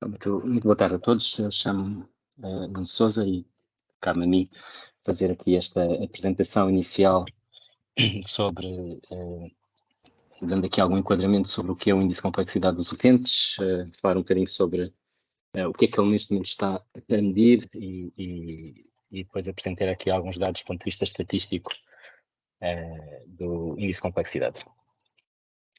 Muito boa tarde a todos. Eu chamo-me Nuno Sousa e cabe-me a mim fazer aqui esta apresentação inicial sobre, dando aqui algum enquadramento sobre o que é o índice de complexidade dos utentes, falar um bocadinho sobre o que é que ele neste momento está a medir e depois apresentar aqui alguns dados do ponto de vista estatístico do índice de complexidade.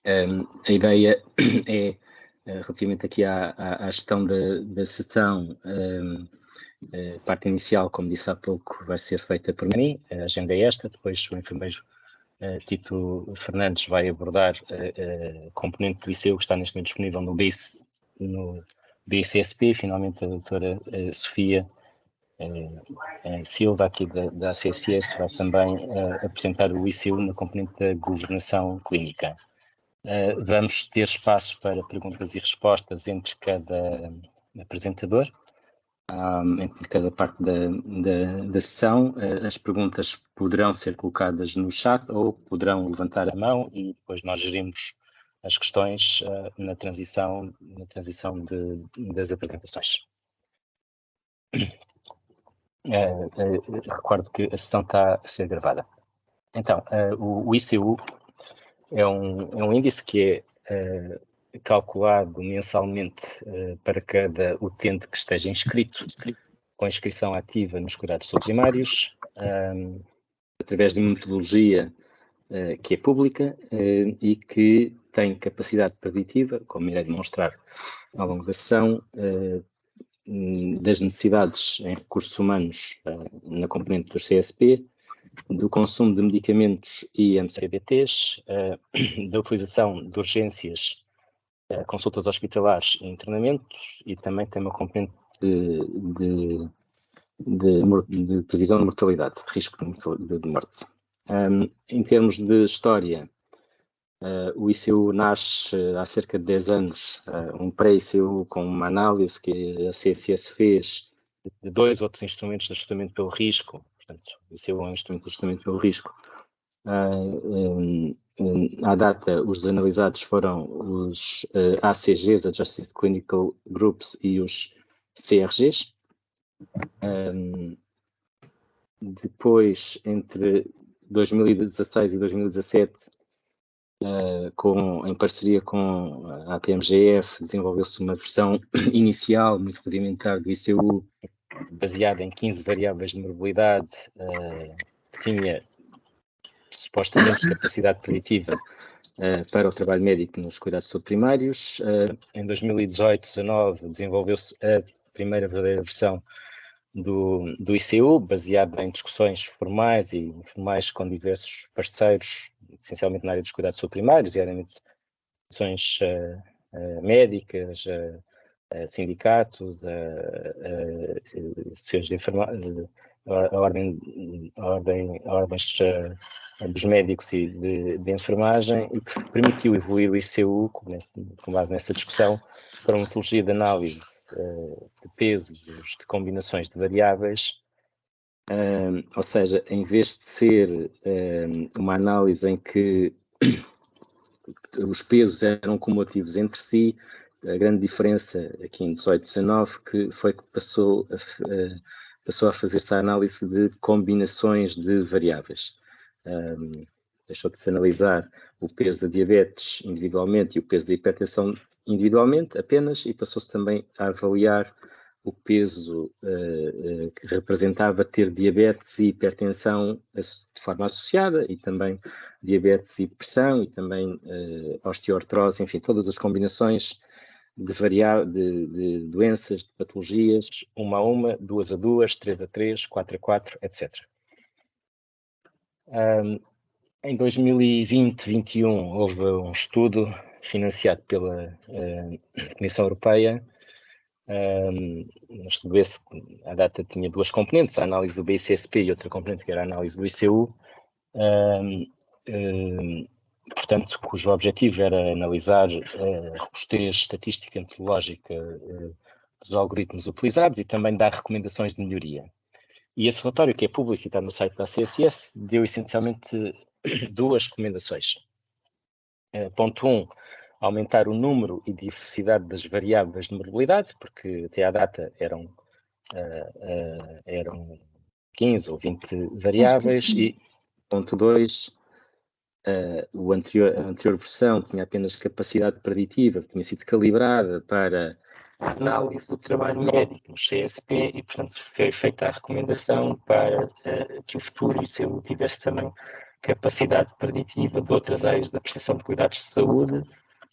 A ideia é, relativamente aqui à gestão da sessão, a parte inicial, como disse há pouco, vai ser feita por mim, a agenda é esta, depois o enfermeiro Tito Fernandes vai abordar a componente do ICU que está neste momento disponível no BICSP, finalmente a doutora Sofia Silva, aqui da ACSS, vai também apresentar o ICU na componente da governação clínica. Vamos ter espaço para perguntas e respostas entre cada apresentador, entre cada parte da sessão. As perguntas poderão ser colocadas no chat ou poderão levantar a mão e depois nós gerimos as questões na transição das apresentações. Recordo que a sessão está a ser gravada. Então, o ICU é um índice que é calculado mensalmente para cada utente que esteja inscrito, com inscrição ativa nos cuidados subprimários, através de uma metodologia que é pública e que tem capacidade preditiva, como irei demonstrar ao longo da sessão, das necessidades em recursos humanos na componente do CSP, do consumo de medicamentos e MCBTs, da utilização de urgências, consultas hospitalares e internamentos, e também tem uma componente de previsão de mortalidade, risco de morte. Em termos de história, o ICU nasce há cerca de 10 anos, um pré-ICU com uma análise que a CSS fez de dois outros instrumentos de ajustamento pelo risco. Portanto, o ICU é um instrumento de ajustamento pelo risco. À data, os analisados foram os ACGs, Adjusted Clinical Groups, e os CRGs. Depois, entre 2016 e 2017, em parceria com a APMGF, desenvolveu-se uma versão inicial, muito rudimentar, do ICU, baseada em 15 variáveis de mobilidade, que tinha supostamente capacidade preditiva para o trabalho médico nos cuidados subprimários. Em 2018-19 desenvolveu-se a primeira verdadeira versão do ICU, baseada em discussões formais e informais com diversos parceiros, essencialmente na área dos cuidados subprimários, diariamente discussões médicas, sindicatos, associações de enfermagem, ordens dos médicos e de enfermagem, e que permitiu evoluir o ICU, com base nessa discussão, para uma metodologia de análise de pesos, de combinações de variáveis, ou seja, em vez de ser uma análise em que os pesos eram cumulativos entre si, a grande diferença aqui em 18-19 foi que passou a fazer-se a análise de combinações de variáveis. Deixou de se analisar o peso da diabetes individualmente e o peso da hipertensão individualmente apenas, e passou-se também a avaliar o peso que representava ter diabetes e hipertensão de forma associada, e também diabetes e depressão, e também osteoartrose, enfim, todas as combinações de doenças, de patologias, 1 a 1, 2 a 2, 3 a 3, 4 a 4, etc. Em 2020-21 houve um estudo financiado pela Comissão Europeia. Estudo esse, à data, tinha duas componentes, a análise do BICSP e outra componente que era a análise do ICU, portanto, cujo objetivo era analisar a robustez estatística e metodológica dos algoritmos utilizados e também dar recomendações de melhoria. E esse relatório, que é público e está no site da CSS, deu essencialmente duas recomendações. Ponto 1, aumentar o número e diversidade das variáveis de morbilidade, porque até à data eram 15 ou 20 variáveis, e ponto 2, a anterior versão tinha apenas capacidade preditiva, tinha sido calibrada para a análise do trabalho médico no CSP e, portanto, foi feita a recomendação para que o futuro ICU tivesse também capacidade preditiva de outras áreas da prestação de cuidados de saúde,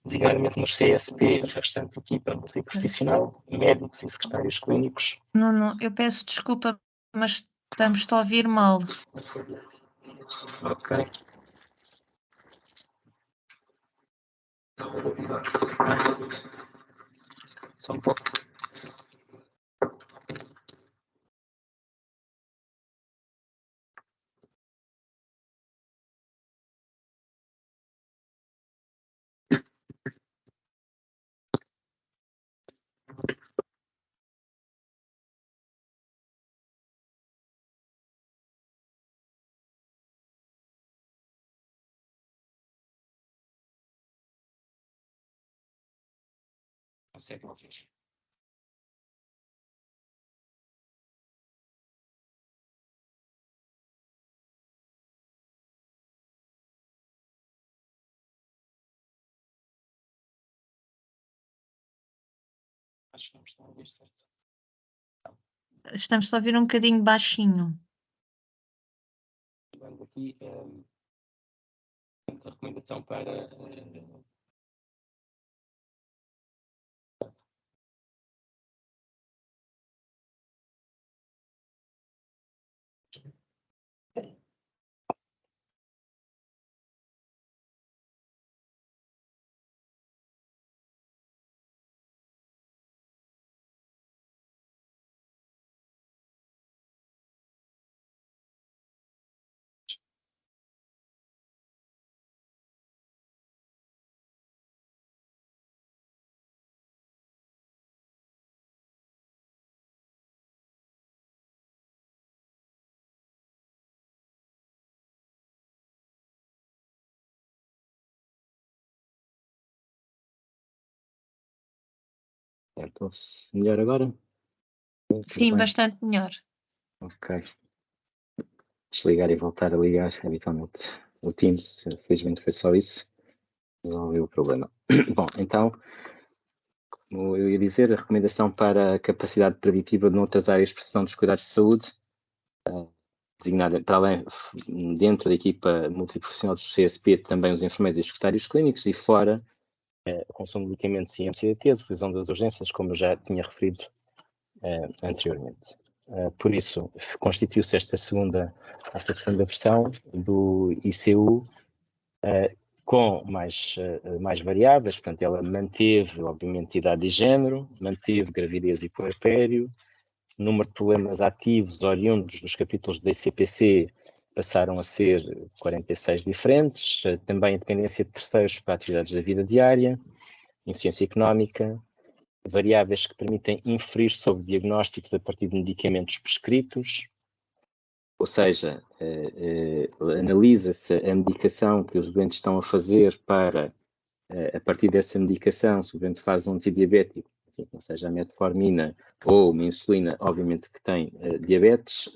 designadamente nos CSP, a restante equipa multiprofissional, médicos e secretários clínicos. Nuno, eu peço desculpa, mas estamos-te a ouvir mal. Ok. Só um pouco. Consegue ouvir? Acho que não estão a ouvir, certo? Estamos a ouvir um bocadinho baixinho. Vamos aqui a recomendação para Ouve-se melhor agora? Sim, bastante melhor. Ok. Desligar e voltar a ligar, habitualmente. O Teams, felizmente foi só isso, resolveu o problema. Bom, então, como eu ia dizer, a recomendação para a capacidade preditiva de noutras áreas de prestação dos cuidados de saúde, designada para além, dentro da equipa multiprofissional do CSP, também os enfermeiros e os secretários clínicos, e fora, o consumo de medicamentos e MCDTs, a utilizão das urgências, como eu já tinha referido anteriormente. Por isso, constituiu-se esta segunda versão do ICU com mais variáveis, portanto, ela manteve, obviamente, idade e género, manteve gravidez e puerpério, número de problemas ativos oriundos dos capítulos da ICPC passaram a ser 46 diferentes, também a dependência de terceiros para atividades da vida diária, insuficiência económica, variáveis que permitem inferir sobre diagnósticos a partir de medicamentos prescritos, ou seja, analisa-se a medicação que os doentes estão a fazer para, a partir dessa medicação, se o doente faz um antidiabético, não seja a metformina ou uma insulina, obviamente que tem diabetes,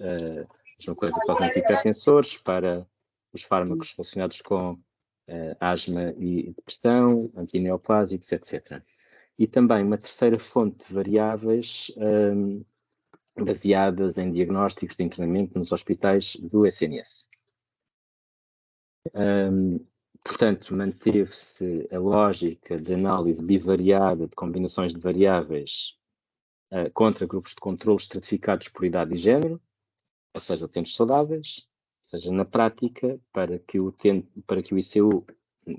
mesma coisa para os antihipertensores, para os fármacos relacionados com asma e depressão, antineoplásicos, etc. E também uma terceira fonte de variáveis baseadas em diagnósticos de internamento nos hospitais do SNS. Portanto, manteve-se a lógica de análise bivariada de combinações de variáveis contra grupos de controle estratificados por idade e género, ou seja, utentes saudáveis, ou seja, na prática, para que o ICU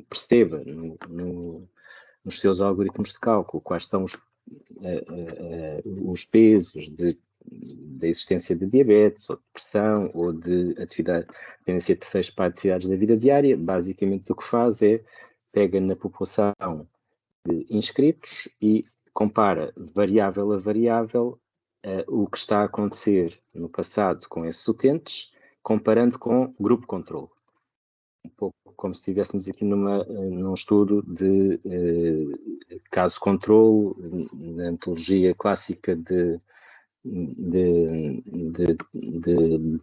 perceba nos seus algoritmos de cálculo quais são os pesos da existência de diabetes, ou de depressão, ou de dependência de terceiros para atividades da vida diária. Basicamente o que faz é pega na população de inscritos e compara variável a variável o que está a acontecer no passado com esses utentes, comparando com grupo controle. um pouco como se estivéssemos aqui num estudo de caso-controle, na metodologia clássica de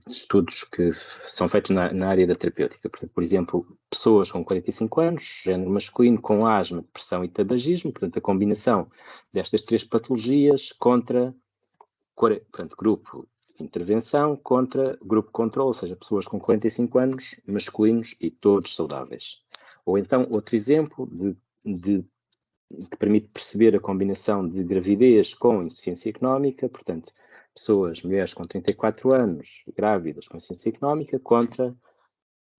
estudos que são feitos na área da terapêutica. Portanto, por exemplo, pessoas com 45 anos, género masculino, com asma, depressão e tabagismo, portanto, a combinação destas três patologias contra, portanto, grupo de intervenção contra grupo controle, ou seja, pessoas com 45 anos, masculinos e todos saudáveis. Ou então, outro exemplo que permite perceber a combinação de gravidez com insuficiência económica, portanto, mulheres com 34 anos, grávidas com insuficiência económica, contra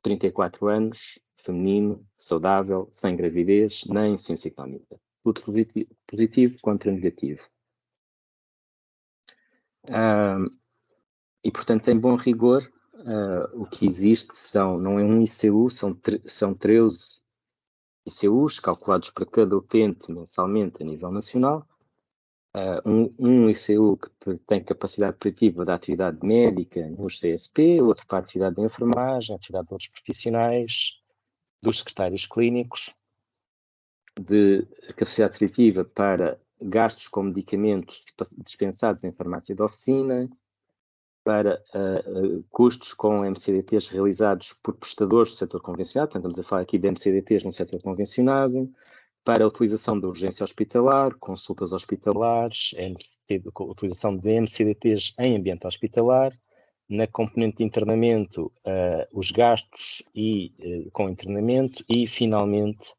34 anos, feminino, saudável, sem gravidez, nem insuficiência económica. Tudo positivo contra negativo. E, portanto, em bom rigor, o que existe não é um ICU, são 13 ICUs calculados para cada utente mensalmente a nível nacional. Um ICU que tem capacidade preditiva da atividade médica nos CSP, outro para a atividade de enfermagem, a atividade de outros profissionais, dos secretários clínicos, de capacidade preditiva para gastos com medicamentos dispensados em farmácia de oficina, para custos com MCDTs realizados por prestadores do setor convencionado, portanto estamos a falar aqui de MCDTs no setor convencionado, para a utilização da urgência hospitalar, consultas hospitalares, utilização de MCDTs em ambiente hospitalar, na componente de internamento, os gastos com internamento e, finalmente,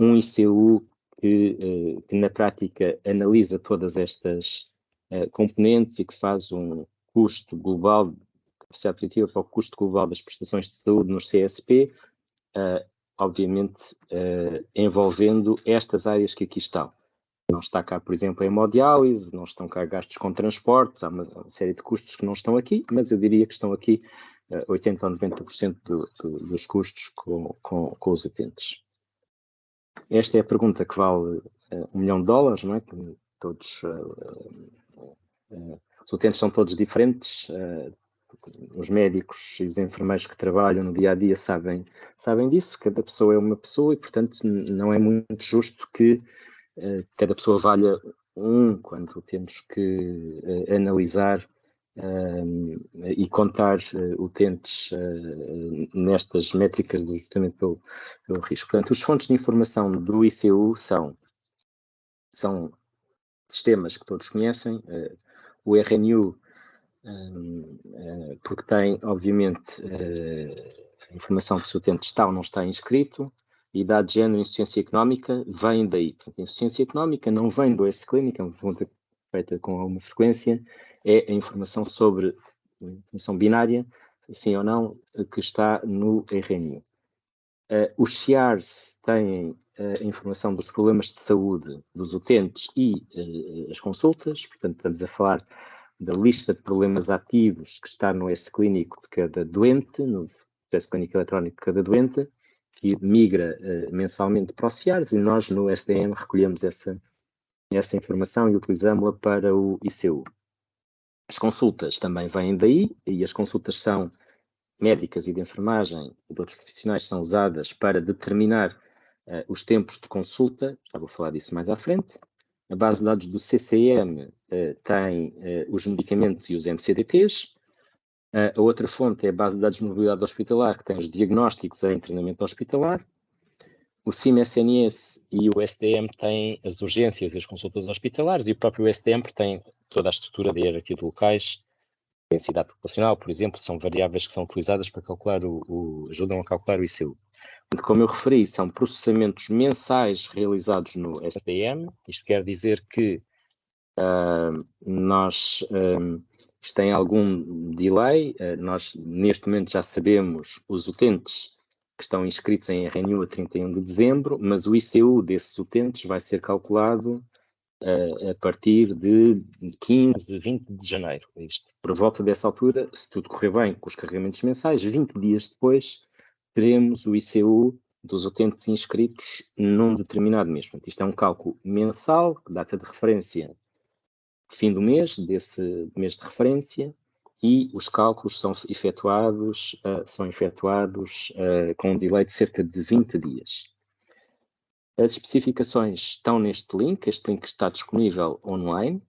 um ICU que na prática analisa todas estas componentes e que faz um custo global, capacidade preditiva para o custo global das prestações de saúde nos CSP, obviamente envolvendo estas áreas que aqui estão. Não está cá, por exemplo, a hemodiálise, não estão cá gastos com transportes, há uma série de custos que não estão aqui, mas eu diria que estão aqui 80% ou 90% dos custos com os utentes. Esta é a pergunta que vale $1 milhão, não é? Todos, os utentes são todos diferentes, os médicos e os enfermeiros que trabalham no dia a dia sabem disso, cada pessoa é uma pessoa e, portanto, não é muito justo que cada pessoa valha quando temos que analisar e contar utentes nestas métricas de ajustamento pelo risco. Portanto, as fontes de informação do ICU são sistemas que todos conhecem, o RNU, porque tem, obviamente, a informação de se o utente está ou não está inscrito, e dado de género e insuficiência económica vem daí. Portanto, a insuficiência económica não vem do S-Clinic, é uma pergunta feita com alguma frequência, é a informação sobre a informação binária, sim ou não, que está no RNU. Os CIARs têm a informação dos problemas de saúde dos utentes e as consultas, portanto, estamos a falar da lista de problemas ativos que está no S-Clínico de cada doente, no processo clínico eletrónico de cada doente, que migra mensalmente para o CIARS, e nós no SDM recolhemos essa informação e utilizamos-la para o ICU. As consultas também vêm daí, e as consultas são médicas e de enfermagem e de outros profissionais, são usadas para determinar os tempos de consulta, já vou falar disso mais à frente. A base de dados do CCM tem os medicamentos e os MCDTs. A outra fonte é a base de dados de mobilidade hospitalar, que tem os diagnósticos em treinamento hospitalar. O CIM-SNS e o SDM têm as urgências e as consultas hospitalares, e o próprio SDM tem toda a estrutura de hierarquia de locais, densidade populacional, por exemplo, são variáveis que são utilizadas para calcular ajudam a calcular o ICU. Como eu referi, são processamentos mensais realizados no SDM. Isto quer dizer que isto tem algum delay. Nós, neste momento, já sabemos os utentes que estão inscritos em RNU a 31 de dezembro, mas o ICU desses utentes vai ser calculado a partir de 15, 20 de janeiro. Isto, por volta dessa altura, se tudo correr bem com os carregamentos mensais, 20 dias depois, teremos o ICU dos utentes inscritos num determinado mês. Portanto, isto é um cálculo mensal, data de referência fim do mês, desse mês de referência, e os cálculos são efetuados com um delay de cerca de 20 dias. As especificações estão neste link, este link está disponível online,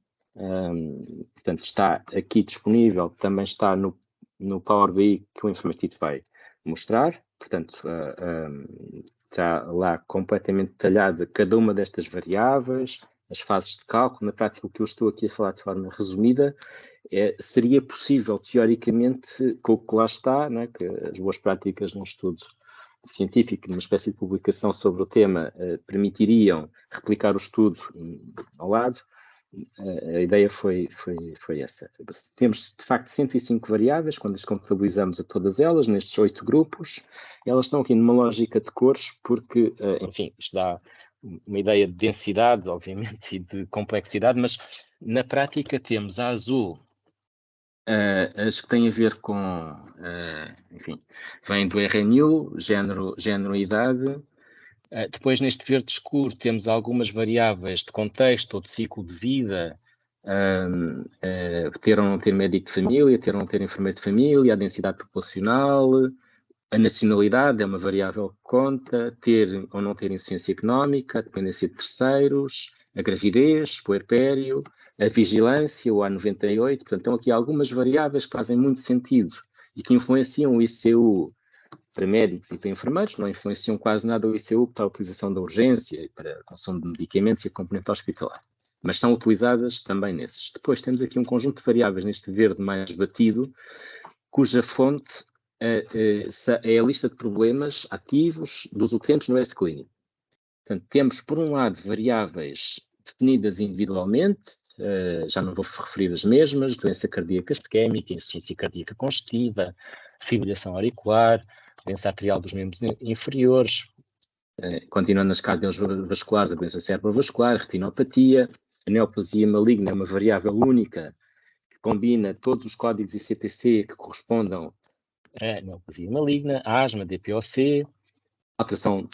portanto está aqui disponível, também está no Power BI que o Informativo vai mostrar, portanto está lá completamente detalhada cada uma destas variáveis, as fases de cálculo. Na prática, o que eu estou aqui a falar de forma resumida seria possível, teoricamente, com o que lá está, né, que as boas práticas num estudo científico, numa espécie de publicação sobre o tema, permitiriam replicar o estudo ao lado. A ideia foi essa. Temos, de facto, 105 variáveis, quando as contabilizamos a todas elas, nestes 8 grupos. Elas estão aqui numa lógica de cores, porque, enfim, isto dá uma ideia de densidade, obviamente, e de complexidade, mas na prática temos a azul, as que têm a ver com, enfim, vêm do RNU, género e idade. Depois, neste verde escuro, temos algumas variáveis de contexto ou de ciclo de vida, ter ou não ter médico de família, ter ou não ter enfermeiro de família, a densidade populacional, a nacionalidade é uma variável que conta, ter ou não ter insuficiência económica, a dependência de terceiros, a gravidez, o puerpério, a vigilância, o A98. Portanto, estão aqui algumas variáveis que fazem muito sentido e que influenciam o ICU para médicos e para enfermeiros, não influenciam quase nada o ICU para a utilização da urgência e para a consumo de medicamentos e a componente hospitalar, mas são utilizadas também nesses. Depois temos aqui um conjunto de variáveis neste verde mais batido, cuja fonte é a lista de problemas ativos dos utentes no S-Clinic. Portanto, temos, por um lado, variáveis definidas individualmente, já não vou referir as mesmas, doença cardíaca isquémica, insuficiência cardíaca congestiva, fibrilação auricular, doença arterial dos membros inferiores, continuando nas cardiovasculares, a doença cerebrovascular, retinopatia, a neoplasia maligna é uma variável única que combina todos os códigos ICPC que correspondam a neoplasia maligna, asma, DPOC, alteração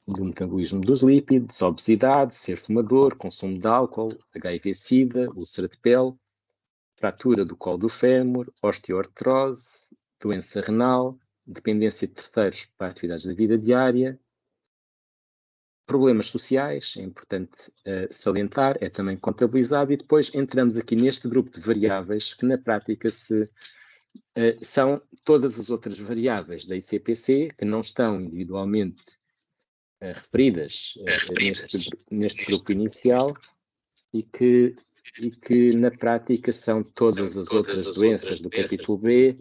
do metabolismo dos lípidos, obesidade, ser fumador, consumo de álcool, HIV-Sida, úlcera de pele, fratura do colo do fémur, osteoartrose, doença renal, dependência de terceiros para atividades da vida diária, problemas sociais, é importante salientar, é também contabilizado, e depois entramos aqui neste grupo de variáveis que na prática são todas as outras variáveis da ICPC que não estão individualmente referidas neste grupo inicial e que na prática são todas as outras doenças do capítulo B.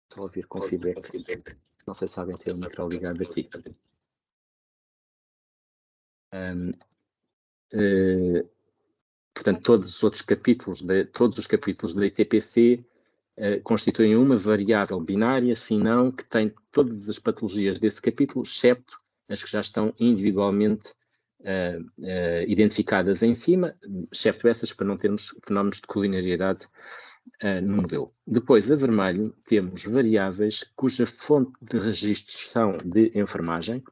Estou a ouvir com feedback. Não sei se alguém tem o micro ligado aqui. Portanto, todos os capítulos da ITPC constituem uma variável binária, se não, que tem todas as patologias desse capítulo, excepto as que já estão individualmente identificadas em cima, excepto essas para não termos fenómenos de colinariedade no modelo. Depois, a vermelho, temos variáveis cuja fonte de registros são de enfermagem.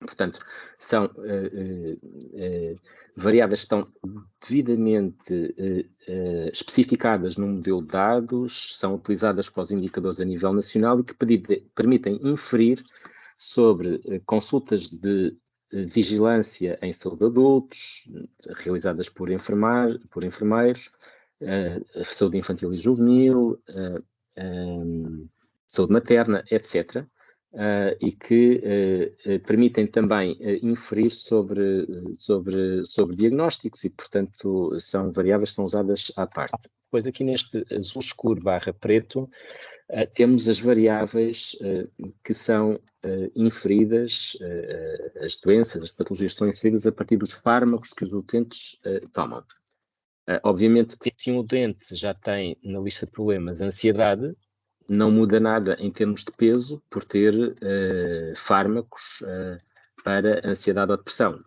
Portanto, são variáveis que estão devidamente especificadas no modelo de dados, são utilizadas para os indicadores a nível nacional e que permitem inferir sobre consultas de vigilância em saúde de adultos, realizadas por enfermeiros, saúde infantil e juvenil, saúde materna, etc., e que permitem também inferir sobre diagnósticos e, portanto, são variáveis que são usadas à parte. Depois, aqui neste azul escuro / preto, temos as variáveis que são inferidas, as doenças, as patologias são inferidas a partir dos fármacos que os utentes tomam. Obviamente que se um utente já tem na lista de problemas ansiedade, não muda nada em termos de peso por ter fármacos para ansiedade ou depressão.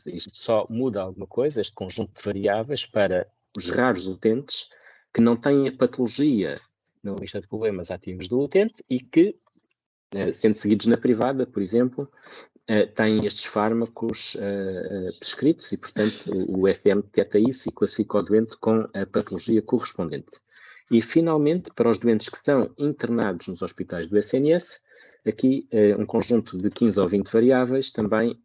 Isto só muda alguma coisa, este conjunto de variáveis, para os raros utentes que não têm a patologia na lista de problemas ativos do utente e que, sendo seguidos na privada, por exemplo, têm estes fármacos prescritos e, portanto, o SDM detecta isso e classifica o doente com a patologia correspondente. E, finalmente, para os doentes que estão internados nos hospitais do SNS, aqui um conjunto de 15 ou 20 variáveis, também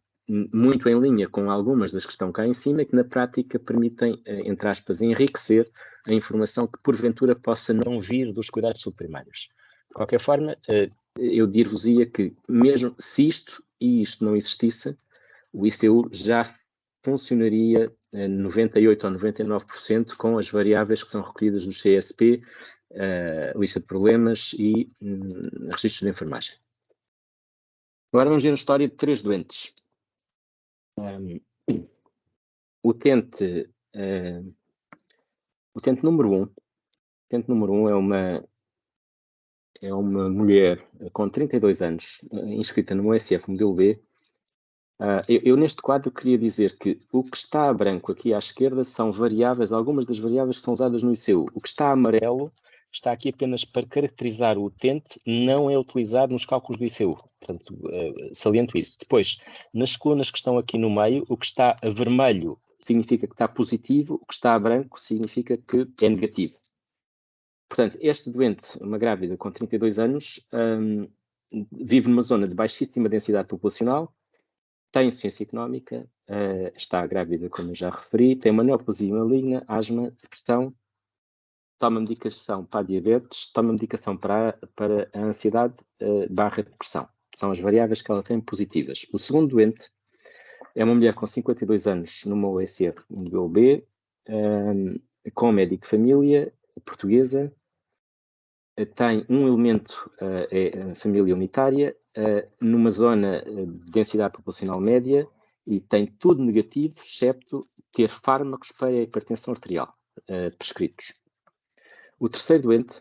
muito em linha com algumas das que estão cá em cima, que na prática permitem, entre aspas, enriquecer a informação que porventura possa não vir dos cuidados subprimários. De qualquer forma, eu dir-vos-ia que mesmo se isto e isto não existisse, o ICU já funcionaria 98 ou 99% com as variáveis que são recolhidas do CSP, lista de problemas e registros de enfermagem. Agora vamos ver a história de 3 doentes. O utente número 1, é uma mulher com 32 anos, inscrita no SF modelo B. Eu neste quadro queria dizer que o que está a branco aqui à esquerda são variáveis, algumas das variáveis que são usadas no ICU. O que está a amarelo está aqui apenas para caracterizar o utente, não é utilizado nos cálculos do ICU. Portanto, saliento isso. Depois, nas colunas que estão aqui no meio, o que está a vermelho significa que está positivo, o que está a branco significa que é negativo. Portanto, este doente, uma grávida com 32 anos, vive numa zona de baixíssima densidade populacional, tem insuficiência económica, está grávida, como eu já referi, tem uma neoplasia maligna, asma, depressão, toma medicação para a diabetes, toma medicação para a ansiedade barra depressão. São as variáveis que ela tem positivas. O segundo doente é uma mulher com 52 anos numa OSF modelo B, com médico de família, portuguesa, tem um elemento, é família unitária, numa zona de densidade populacional média e tem tudo negativo, excepto ter fármacos para a hipertensão arterial prescritos. O terceiro doente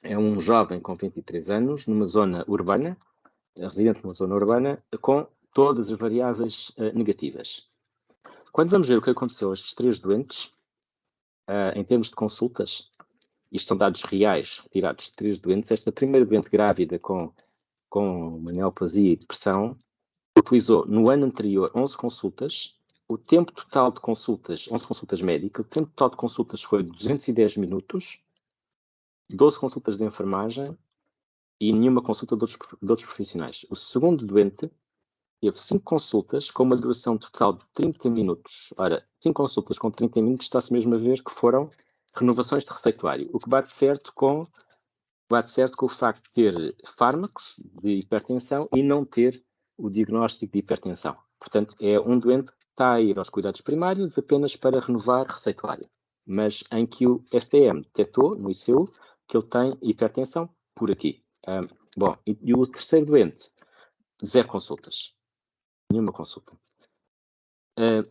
é um jovem com 23 anos, numa zona urbana, residente numa zona urbana, com todas as variáveis negativas. Quando vamos ver o que aconteceu a estes 3 doentes, em termos de consultas, isto são dados reais, retirados de 3 doentes, esta primeira doente grávida com uma neoplasia e depressão, utilizou no ano anterior 11 consultas, o tempo total de consultas, 11 consultas médicas, o tempo total de consultas foi 210 minutos, 12 consultas de enfermagem e nenhuma consulta de outros profissionais. O segundo doente teve 5 consultas com uma duração total de 30 minutos. Ora, 5 consultas com 30 minutos está-se mesmo a ver que foram renovações de refeitório, o que bate certo com o facto de ter fármacos de hipertensão e não ter o diagnóstico de hipertensão. Portanto, é um doente que está a ir aos cuidados primários apenas para renovar receituário, mas em que o STM detectou no ICU que ele tem hipertensão por aqui. Bom, e o terceiro doente, 0 consultas. Nenhuma consulta.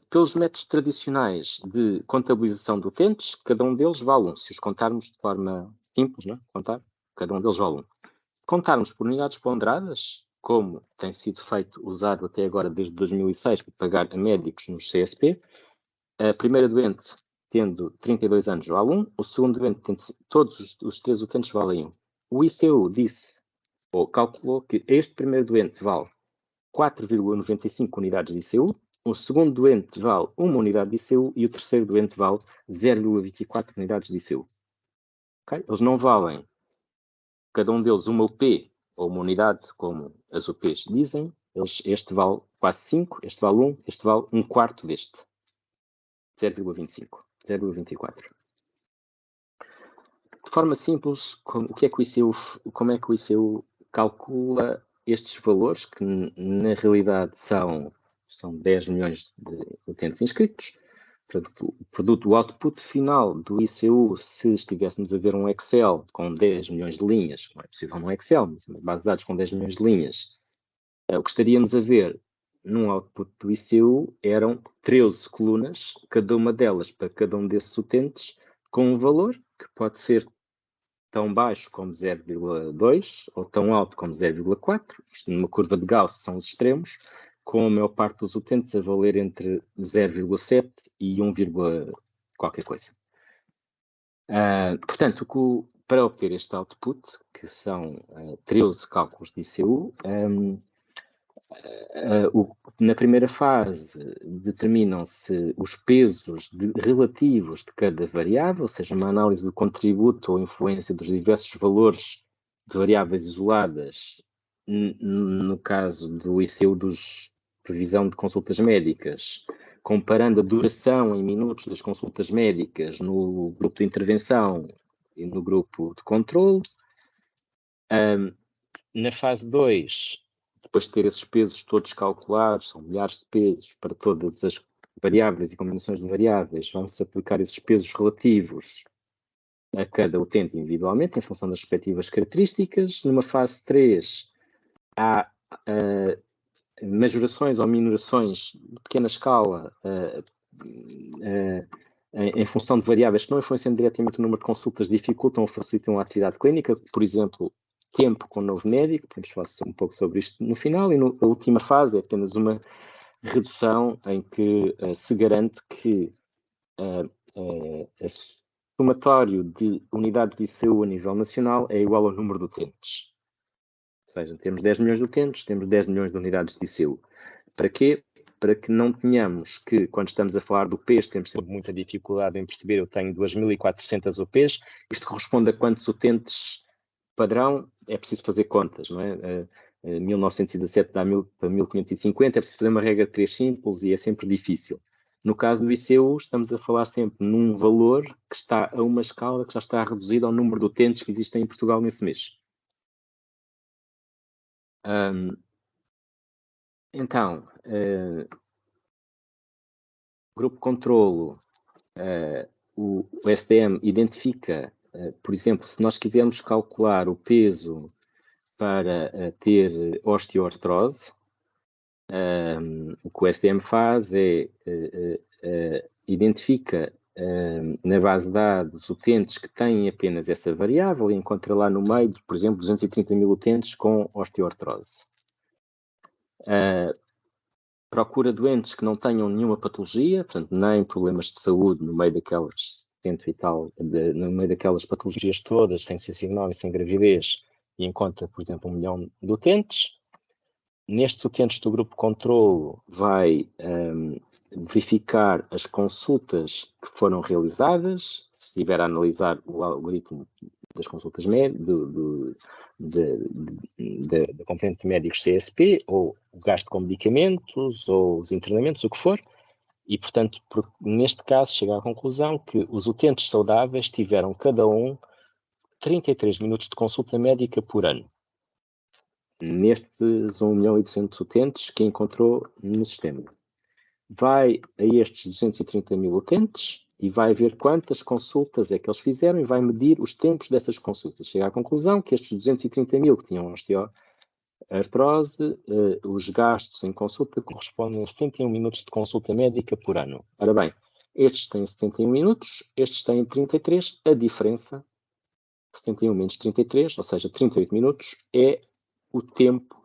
Pelos métodos tradicionais de contabilização de utentes, cada um deles vale 1. Se os contarmos de forma simples, não é? Contar, cada um deles vale 1. Contarmos por unidades ponderadas, como tem sido usado até agora desde 2006 para pagar a médicos nos CSP, a primeira doente tendo 32 anos vale 1, o segundo doente tendo todos os 3 utentes valem 1. O ICU disse, ou calculou, que este primeiro doente vale 4,95 unidades de ICU, o segundo doente vale 1 unidade de ICU e o terceiro doente vale 0,24 unidades de ICU. Okay? Eles não valem, cada um deles, uma UP ou uma unidade, como as UPs dizem. Este vale quase 5, este vale 1, este vale 1/4 deste. 0,25, 0,24. De forma simples, como é que o ICU calcula estes valores, que na realidade são 10 milhões de utentes inscritos. Portanto, o output final do ICU, se estivéssemos a ver um Excel com 10 milhões de linhas, não é possível num Excel, mas uma base de dados com 10 milhões de linhas, o que estaríamos a ver num output do ICU eram 13 colunas, cada uma delas para cada um desses utentes, com um valor que pode ser tão baixo como 0,2 ou tão alto como 0,4. Isto numa curva de Gauss são os extremos, com a maior parte dos utentes a valer entre 0,7 e 1, qualquer coisa. Portanto, para obter este output, que são 13 cálculos de ICU, Na primeira fase, determinam-se os pesos relativos de cada variável, ou seja, uma análise do contributo ou influência dos diversos valores de variáveis isoladas, no caso do ICU dos previsão de consultas médicas, comparando a duração em minutos das consultas médicas no grupo de intervenção e no grupo de controle. Na fase 2, depois de ter esses pesos todos calculados, são milhares de pesos para todas as variáveis e combinações de variáveis, vamos aplicar esses pesos relativos a cada utente individualmente, em função das respectivas características. Numa fase 3, há majorações ou minorações de pequena escala em função de variáveis que não influenciam diretamente o número de consultas, dificultam ou facilitam a atividade clínica, por exemplo, tempo com o novo médico, podemos falar um pouco sobre isto no final, e a última fase é apenas uma redução em que se garante que o somatório de unidades de ICU a nível nacional é igual ao número de utentes. Ou seja, temos 10 milhões de utentes, temos 10 milhões de unidades de ICU. Para quê? Para que não tenhamos que, quando estamos a falar do PES, temos sempre muita dificuldade em perceber, eu tenho 2.400 UPs, isto corresponde a quantos utentes padrão, é preciso fazer contas, não é? 1917 dá para 1550, é preciso fazer uma regra de 3 simples e é sempre difícil. No caso do ICU, estamos a falar sempre num valor que está a uma escala que já está reduzida ao número de utentes que existem em Portugal nesse mês. Então, grupo controlo, o SDM identifica, por exemplo, se nós quisermos calcular o peso para ter osteoartrose, o que o SDM faz é identifica na base de dados utentes que têm apenas essa variável e encontra lá no meio, por exemplo, 230 mil utentes com osteoartrose. Procura doentes que não tenham nenhuma patologia, portanto, nem problemas de saúde no meio daquelas no meio daquelas patologias todas, sem C5 e sem gravidez, e encontra, por exemplo, 1 milhão de utentes. Nestes utentes do grupo controlo, vai verificar as consultas que foram realizadas, se estiver a analisar o algoritmo das consultas da componente de médicos CSP, ou o gasto com medicamentos, ou os internamentos, o que for, e, portanto, neste caso, chega à conclusão que os utentes saudáveis tiveram cada um 33 minutos de consulta médica por ano. Nestes 1.800.000 utentes que encontrou no sistema. Vai a estes 230 mil utentes e vai ver quantas consultas é que eles fizeram e vai medir os tempos dessas consultas. Chega à conclusão que estes 230 mil que tinham osteoartrose, os gastos em consulta correspondem a 71 minutos de consulta médica por ano. Ora bem, estes têm 71 minutos, estes têm 33, a diferença, 71 menos 33, ou seja, 38 minutos, é o tempo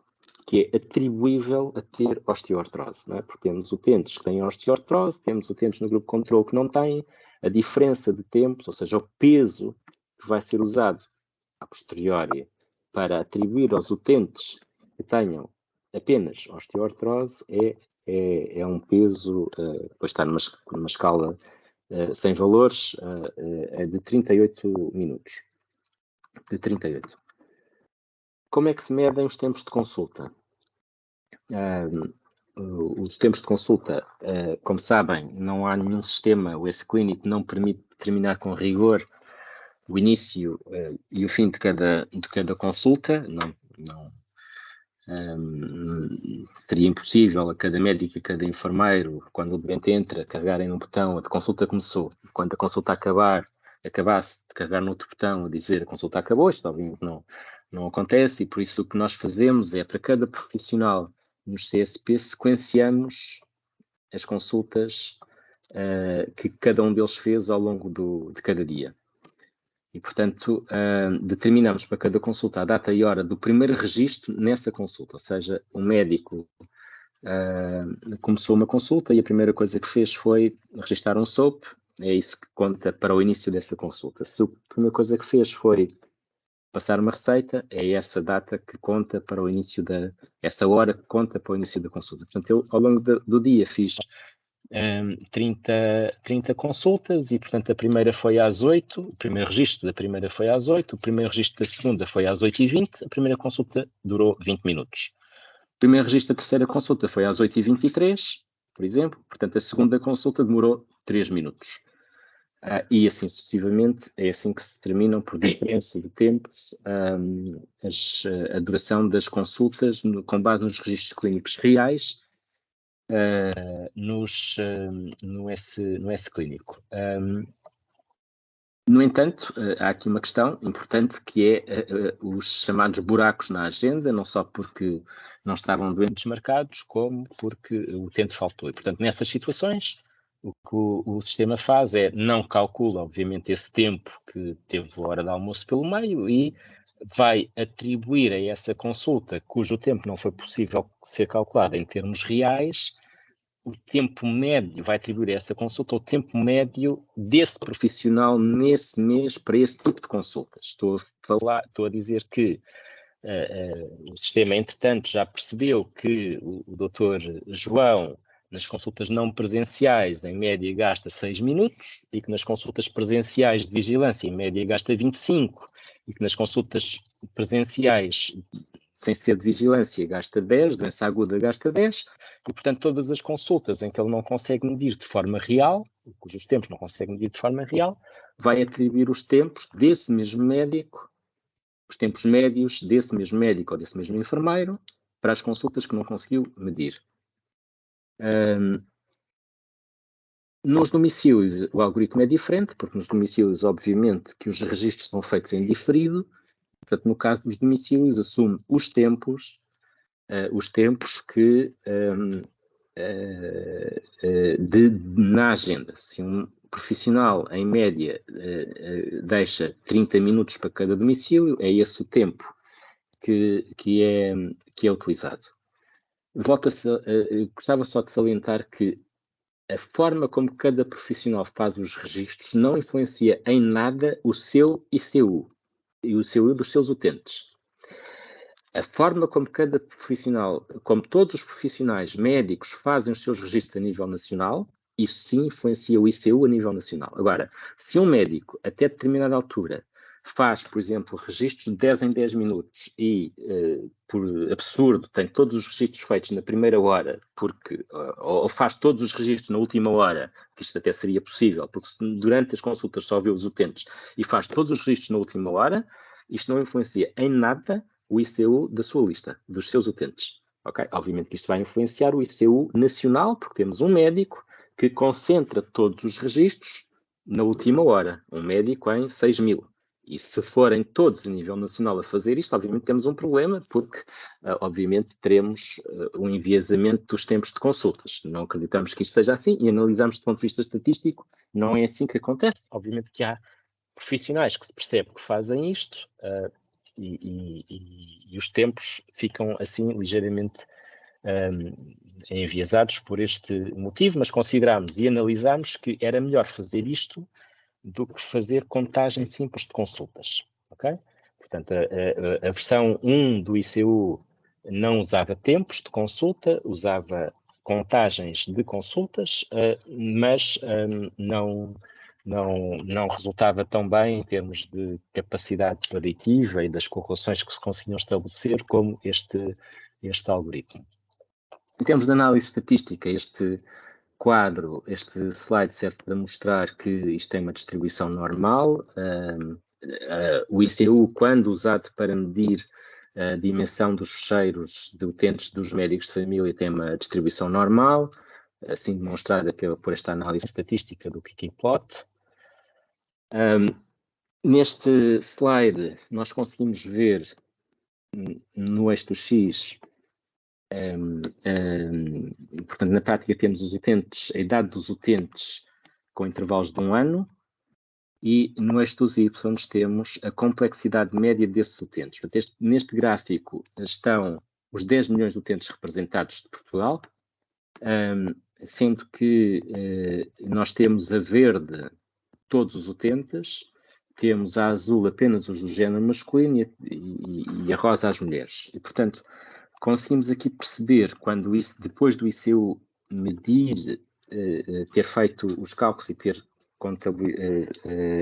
que é atribuível a ter osteoartrose, não é? Porque temos utentes que têm osteoartrose, temos utentes no grupo controle que não têm, a diferença de tempos, ou seja, o peso que vai ser usado a posteriori para atribuir aos utentes que tenham apenas osteoartrose é um peso, depois está numa escala sem valores, de 38 minutos. De 38. Como é que se medem os tempos de consulta? Os tempos de consulta, como sabem, não há nenhum sistema, o S-Clinic não permite determinar com rigor o início e o fim de cada consulta. Seria impossível a cada médico e a cada enfermeiro, quando o doente entra, carregarem no botão, a consulta começou. Quando a consulta acabasse de carregar no outro botão a dizer a consulta acabou, isto obviamente não acontece, e por isso o que nós fazemos é, para cada profissional nos CSP, sequenciamos as consultas que cada um deles fez ao longo de cada dia. E, portanto, determinamos para cada consulta a data e hora do primeiro registro nessa consulta, ou seja, o médico começou uma consulta e a primeira coisa que fez foi registrar um SOAP, é isso que conta para o início dessa consulta. Se a primeira coisa que fez foi passar uma receita, é essa data que conta para o início essa hora que conta para o início da consulta. Portanto, eu ao longo do dia fiz 30 consultas e, portanto, a primeira foi às 8, o primeiro registro da primeira foi às 8, o primeiro registro da segunda foi às 8h20, a primeira consulta durou 20 minutos. O primeiro registro da terceira consulta foi às 8h23, por exemplo, portanto, a segunda consulta demorou 3 minutos. E assim sucessivamente, é assim que se determinam, por diferença de tempos, a duração das consultas com base nos registros clínicos reais no S clínico. No entanto, há aqui uma questão importante que é os chamados buracos na agenda, não só porque não estavam doentes marcados, como porque o utente faltou. E, portanto, nessas situações, o que o sistema faz é não calcula, obviamente, esse tempo que teve a hora de almoço pelo meio e vai atribuir a essa consulta, cujo tempo não foi possível ser calculado em termos reais, o tempo médio, vai atribuir a essa consulta o tempo médio desse profissional nesse mês para esse tipo de consultas. Estou a dizer que o sistema, entretanto, já percebeu que o doutor João, nas consultas não presenciais, em média gasta 6 minutos, e que nas consultas presenciais de vigilância, em média gasta 25, e que nas consultas presenciais sem ser de vigilância, gasta 10, doença aguda gasta 10, e, portanto, todas as consultas em que ele não consegue medir de forma real, cujos tempos não consegue medir de forma real, vai atribuir os tempos desse mesmo médico, os tempos médios desse mesmo médico ou desse mesmo enfermeiro, para as consultas que não conseguiu medir. Nos domicílios, o algoritmo é diferente, porque nos domicílios, obviamente, que os registros são feitos em diferido. Portanto, no caso dos domicílios, assume os tempos que na agenda. Se um profissional, em média, deixa 30 minutos para cada domicílio, é esse o tempo que é utilizado. Gostava só de salientar que a forma como cada profissional faz os registros não influencia em nada o seu ICU e o ICU dos seus utentes. A forma como cada profissional, como todos os profissionais médicos fazem os seus registros a nível nacional, isso sim influencia o ICU a nível nacional. Agora, se um médico, até determinada altura, faz, por exemplo, registros de 10 em 10 minutos e, por absurdo, tem todos os registros feitos na primeira hora, ou faz todos os registros na última hora, que isto até seria possível, porque durante as consultas só vê os utentes, e faz todos os registros na última hora, isto não influencia em nada o ICU da sua lista, dos seus utentes. Okay? Obviamente que isto vai influenciar o ICU nacional, porque temos um médico que concentra todos os registros na última hora, um médico em 6.000. E se forem todos a nível nacional a fazer isto, obviamente temos um problema, porque obviamente teremos um enviesamento dos tempos de consultas. Não acreditamos que isto seja assim e analisamos do ponto de vista estatístico, não é assim que acontece. Obviamente que há profissionais que se percebe que fazem isto, e os tempos ficam assim ligeiramente enviesados por este motivo, mas consideramos e analisamos que era melhor fazer isto do que fazer contagem simples de consultas, ok? Portanto, a versão 1 do ICU não usava tempos de consulta, usava contagens de consultas, mas não resultava tão bem em termos de capacidade preditiva e das correlações que se conseguiam estabelecer como este algoritmo. Em termos de análise estatística, este slide serve para mostrar que isto tem uma distribuição normal. O ICU, quando usado para medir a dimensão dos fecheiros de utentes dos médicos de família, tem uma distribuição normal, assim demonstrada por esta análise estatística do Quickplot. Neste slide, nós conseguimos ver no eixo do X, portanto, na prática temos os utentes, a idade dos utentes com intervalos de 1 ano, e no eixo dos Y temos a complexidade média desses utentes. Portanto, neste gráfico estão os 10 milhões de utentes representados de Portugal, sendo que nós temos a verde todos os utentes temos a azul apenas os do género masculino e a rosa as mulheres. E, portanto, conseguimos aqui perceber, quando isso, depois do ICU medir, ter feito os cálculos e ter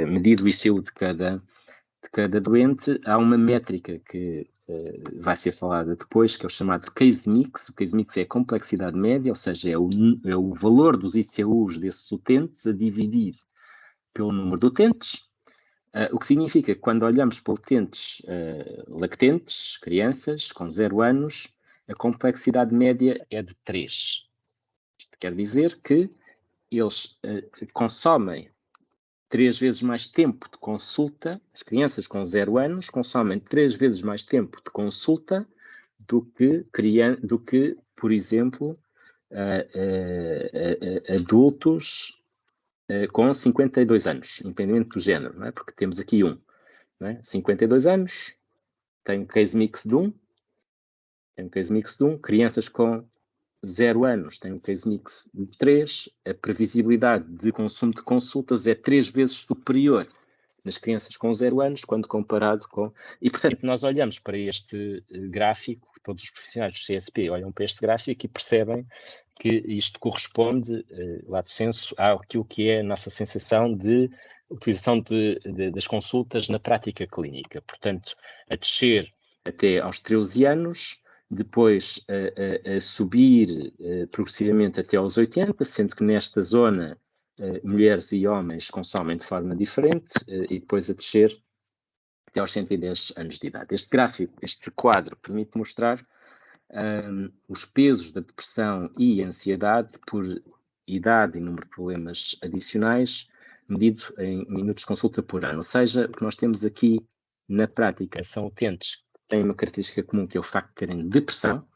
medido o ICU de cada doente, há uma métrica que vai ser falada depois, que é o chamado case mix. O case mix é a complexidade média, ou seja, é o valor dos ICUs desses utentes a dividir pelo número de utentes, o que significa que quando olhamos para utentes lactentes, crianças com 0 anos, a complexidade média é de 3. Isto quer dizer que eles consomem 3 vezes mais tempo de consulta. As crianças com 0 anos consomem 3 vezes mais tempo de consulta do que por exemplo, adultos com 52 anos, independente do género, não é? Porque temos aqui não é? 52 anos, tem um case mix de 1, crianças com 0 anos têm um case mix de 3, a previsibilidade de consumo de consultas é 3 vezes superior nas crianças com 0 anos, quando comparado com... E, portanto, nós olhamos para este gráfico, todos os profissionais do CSP olham para este gráfico e percebem que isto corresponde, lato sensu, àquilo que é a nossa sensação de utilização das consultas na prática clínica. Portanto, a descer até aos 13 anos, depois a subir progressivamente até aos 80, sendo que nesta zona mulheres e homens consomem de forma diferente, e depois a descer até aos 110 anos de idade. Este gráfico, este quadro, permite mostrar os pesos da depressão e ansiedade por idade e número de problemas adicionais, medido em minutos de consulta por ano. Ou seja, o que nós temos aqui na prática são utentes que têm uma característica comum, que é o facto de terem depressão,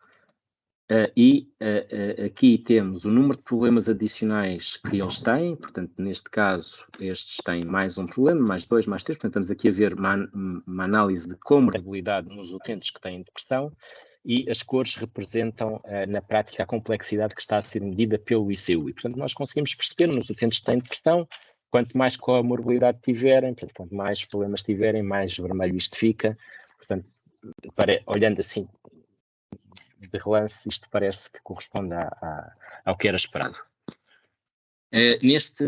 aqui temos o número de problemas adicionais que eles têm. Portanto, neste caso, estes têm mais um problema, mais 2, mais 3, portanto, estamos aqui a ver uma análise de comorbilidade nos utentes que têm depressão, e as cores representam, na prática, a complexidade que está a ser medida pelo ICU. E, portanto, nós conseguimos perceber nos utentes que têm depressão, quanto mais comorbilidade tiverem, portanto, quanto mais problemas tiverem, mais vermelho isto fica. Portanto, olhando assim de relance, isto parece que corresponde ao que era esperado. Neste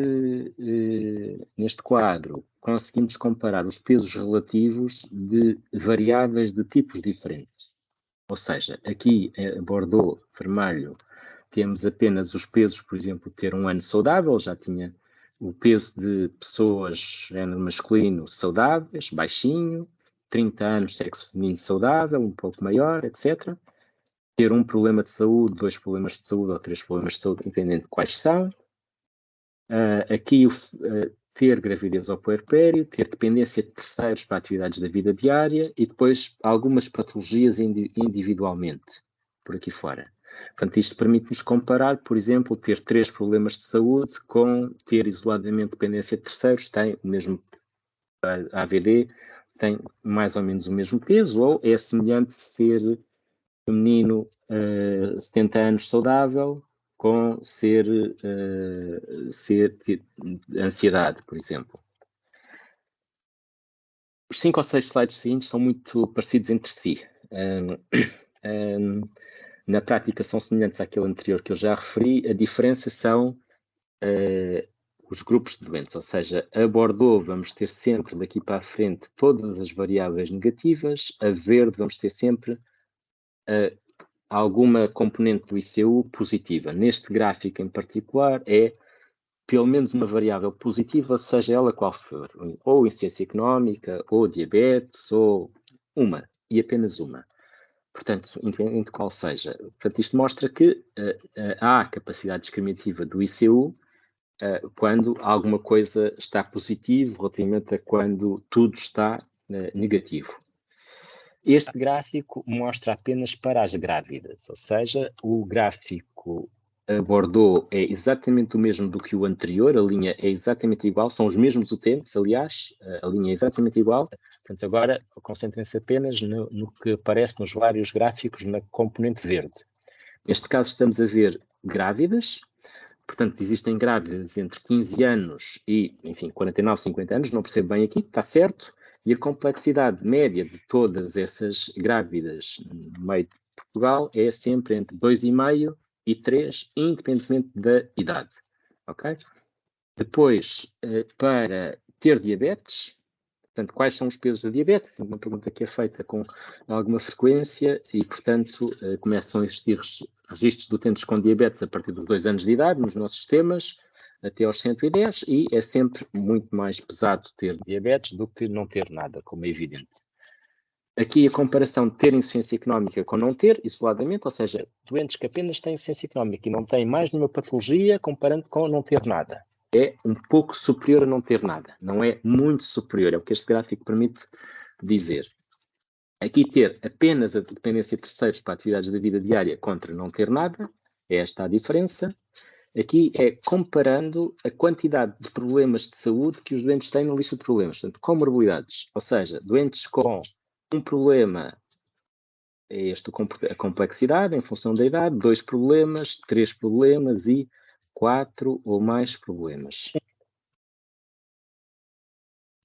quadro, conseguimos comparar os pesos relativos de variáveis de tipos diferentes. Ou seja, aqui em Bordeaux, vermelho, temos apenas os pesos, por exemplo, ter um ano saudável, já tinha o peso de pessoas género masculino saudáveis, baixinho, 30 anos sexo feminino saudável, um pouco maior, etc. Ter um problema de saúde, 2 problemas de saúde ou 3 problemas de saúde, independente de quais são. Aqui ter gravidez ao puerpério, ter dependência de terceiros para atividades da vida diária e depois algumas patologias individualmente, por aqui fora. Portanto, isto permite-nos comparar, por exemplo, ter 3 problemas de saúde com ter isoladamente dependência de terceiros, tem o mesmo AVD, tem mais ou menos o mesmo peso, ou é semelhante ser feminino 70 anos saudável, com ser ansiedade, por exemplo. Os 5 ou 6 slides seguintes são muito parecidos entre si. Na prática são semelhantes àquele anterior que eu já referi. A diferença são os grupos de doentes, ou seja, a Bordeaux vamos ter sempre daqui para a frente todas as variáveis negativas, a verde vamos ter sempre alguma componente do ICU positiva. Neste gráfico em particular é pelo menos uma variável positiva, seja ela qual for, ou insuficiência económica, ou diabetes, ou uma, e apenas uma. Portanto, independente de qual seja. Portanto, isto mostra que há capacidade discriminativa do ICU quando alguma coisa está positivo relativamente a quando tudo está negativo. Este gráfico mostra apenas para as grávidas, ou seja, o gráfico a Bordeaux é exatamente o mesmo do que o anterior, a linha é exatamente igual, são os mesmos utentes, aliás, a linha é exatamente igual. Portanto, agora concentrem-se apenas no que aparece nos vários gráficos na componente verde. Neste caso estamos a ver grávidas portanto, existem grávidas entre 15 anos e, enfim, 49, 50 anos, não percebo bem aqui, está certo, e a complexidade média de todas essas grávidas no meio de Portugal é sempre entre 2,5 e 3, independentemente da idade, ok? Depois, para ter diabetes, portanto, quais são os pesos da diabetes? Uma pergunta que é feita com alguma frequência e, portanto, começam a existir registros de utentes com diabetes a partir dos 2 anos de idade nos nossos sistemas, até aos 110, e é sempre muito mais pesado ter diabetes do que não ter nada, como é evidente. Aqui a comparação de ter insuficiência económica com não ter, isoladamente, ou seja, doentes que apenas têm insuficiência económica e não têm mais nenhuma patologia, comparando com não ter nada. É um pouco superior a não ter nada, não é muito superior, é o que este gráfico permite dizer. Aqui ter apenas a dependência de terceiros para atividades da vida diária contra não ter nada, é esta a diferença. Aqui é comparando a quantidade de problemas de saúde que os doentes têm na lista de problemas, portanto, comorbilidades, ou seja, doentes com um problema é a complexidade em função da idade, 2 problemas, 3 problemas e 4 ou mais problemas.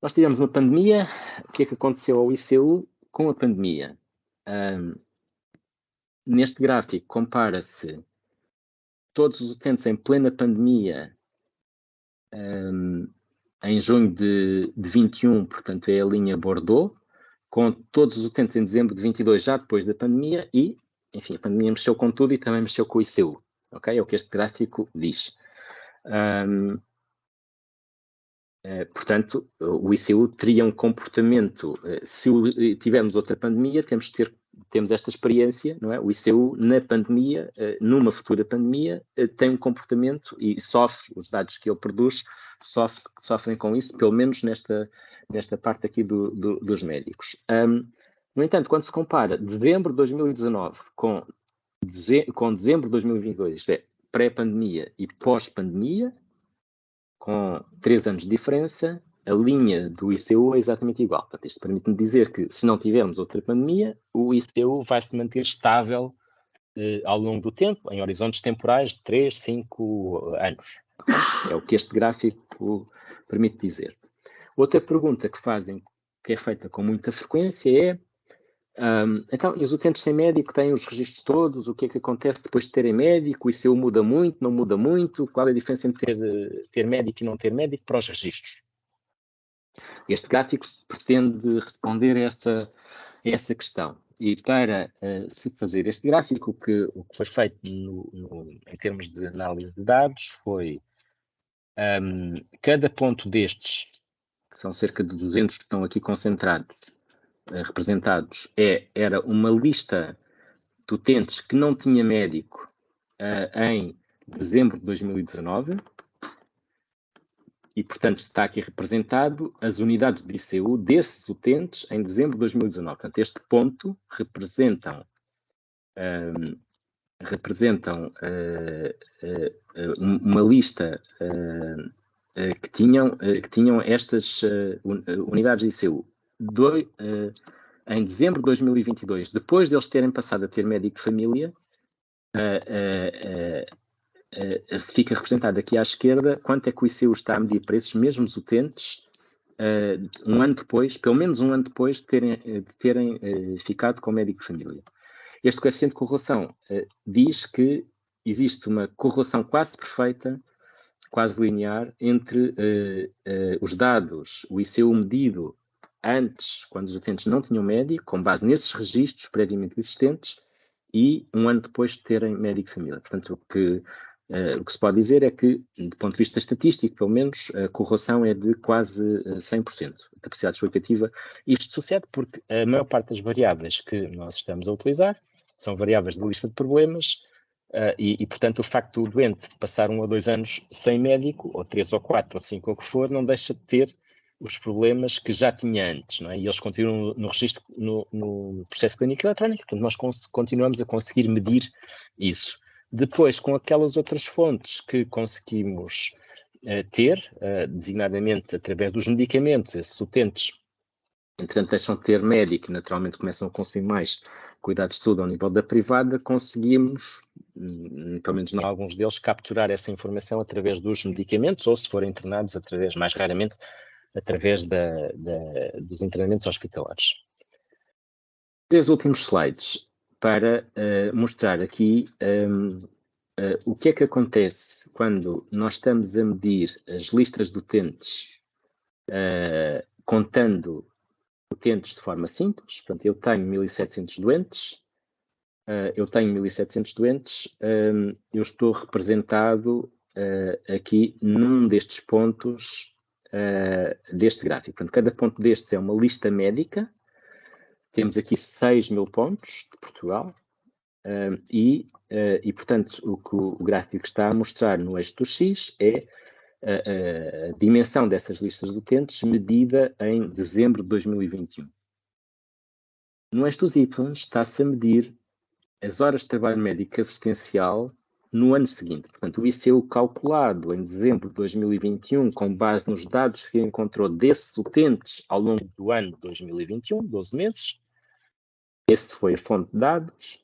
Nós tivemos uma pandemia. O que é que aconteceu ao ICU com a pandemia? Neste gráfico compara-se todos os utentes em plena pandemia em junho de 21, portanto é a linha Bordeaux, com todos os utentes em dezembro de 22, já depois da pandemia, e, enfim, a pandemia mexeu com tudo e também mexeu com o ICU, ok? É o que este gráfico diz. Portanto, o ICU teria um comportamento, se tivermos outra pandemia, temos esta experiência, não é? O ICU na pandemia, numa futura pandemia, tem um comportamento e sofre, os dados que ele produz, sofrem com isso, pelo menos nesta parte aqui dos médicos. No entanto, quando se compara dezembro de 2019 com dezembro de 2022, isto é, pré-pandemia e pós-pandemia, com 3 anos de diferença, a linha do ICU é exatamente igual. Portanto, isto permite-me dizer que, se não tivermos outra pandemia, o ICU vai se manter estável ao longo do tempo, em horizontes temporais de 3, 5 anos. É o que este gráfico permite dizer. Outra pergunta que fazem, que é feita com muita frequência, é então, e os utentes sem médico têm os registros todos? O que é que acontece depois de terem médico? O ICU muda muito, não muda muito? Qual é a diferença entre ter médico e não ter médico para os registros? Este gráfico pretende responder a essa questão. E para se fazer este gráfico, o que foi feito em termos de análise de dados foi cada ponto destes, que são cerca de 200 que estão aqui concentrados, representados, era uma lista de utentes que não tinha médico em dezembro de 2019 e, portanto, está aqui representado as unidades de ICU desses utentes em dezembro de 2019. Portanto, este ponto representam uma lista que tinham estas unidades de ICU. Em dezembro de 2022, depois de eles terem passado a ter médico de família, fica representado aqui à esquerda quanto é que o ICU está a medir para esses mesmos utentes um ano depois, pelo menos um ano depois de terem ficado com médico de família. Este coeficiente de correlação diz que existe uma correlação quase perfeita, quase linear, entre os dados, o ICU medido antes, quando os utentes não tinham médico, com base nesses registros previamente existentes, e um ano depois de terem médico de família. Portanto, o que se pode dizer é que, do ponto de vista estatístico, pelo menos, a correlação é de quase 100%. A capacidade explicativa. Isto sucede porque a maior parte das variáveis que nós estamos a utilizar são variáveis de lista de problemas, e, portanto, o facto do doente passar 1 ou 2 anos sem médico, ou 3 ou 4 ou 5 ou o que for, não deixa de ter os problemas que já tinha antes, não é? E eles continuam no registro, no processo clínico eletrónico, portanto, nós continuamos a conseguir medir isso. Depois, com aquelas outras fontes que conseguimos ter, designadamente através dos medicamentos, esses utentes, entretanto, deixam de ter médico e naturalmente começam a consumir mais cuidados de saúde ao nível da privada, conseguimos, pelo menos em alguns deles, capturar essa informação através dos medicamentos ou, se forem internados, mais raramente, através dos internamentos hospitalares. 3 últimos slides para mostrar aqui o que é que acontece quando nós estamos a medir as listas de utentes contando utentes de forma simples. Portanto, eu tenho 1.700 doentes, eu estou representado aqui num destes pontos deste gráfico. Portanto, cada ponto destes é uma lista médica. Temos aqui 6.000 pontos de Portugal e, portanto, o que o gráfico está a mostrar no eixo do X é a dimensão dessas listas de utentes medida em dezembro de 2021. No eixo dos Y está-se a medir as horas de trabalho médico assistencial no ano seguinte. Portanto, o ICU calculado em dezembro de 2021, com base nos dados que encontrou desses utentes ao longo do ano de 2021, 12 meses. Esse foi a fonte de dados.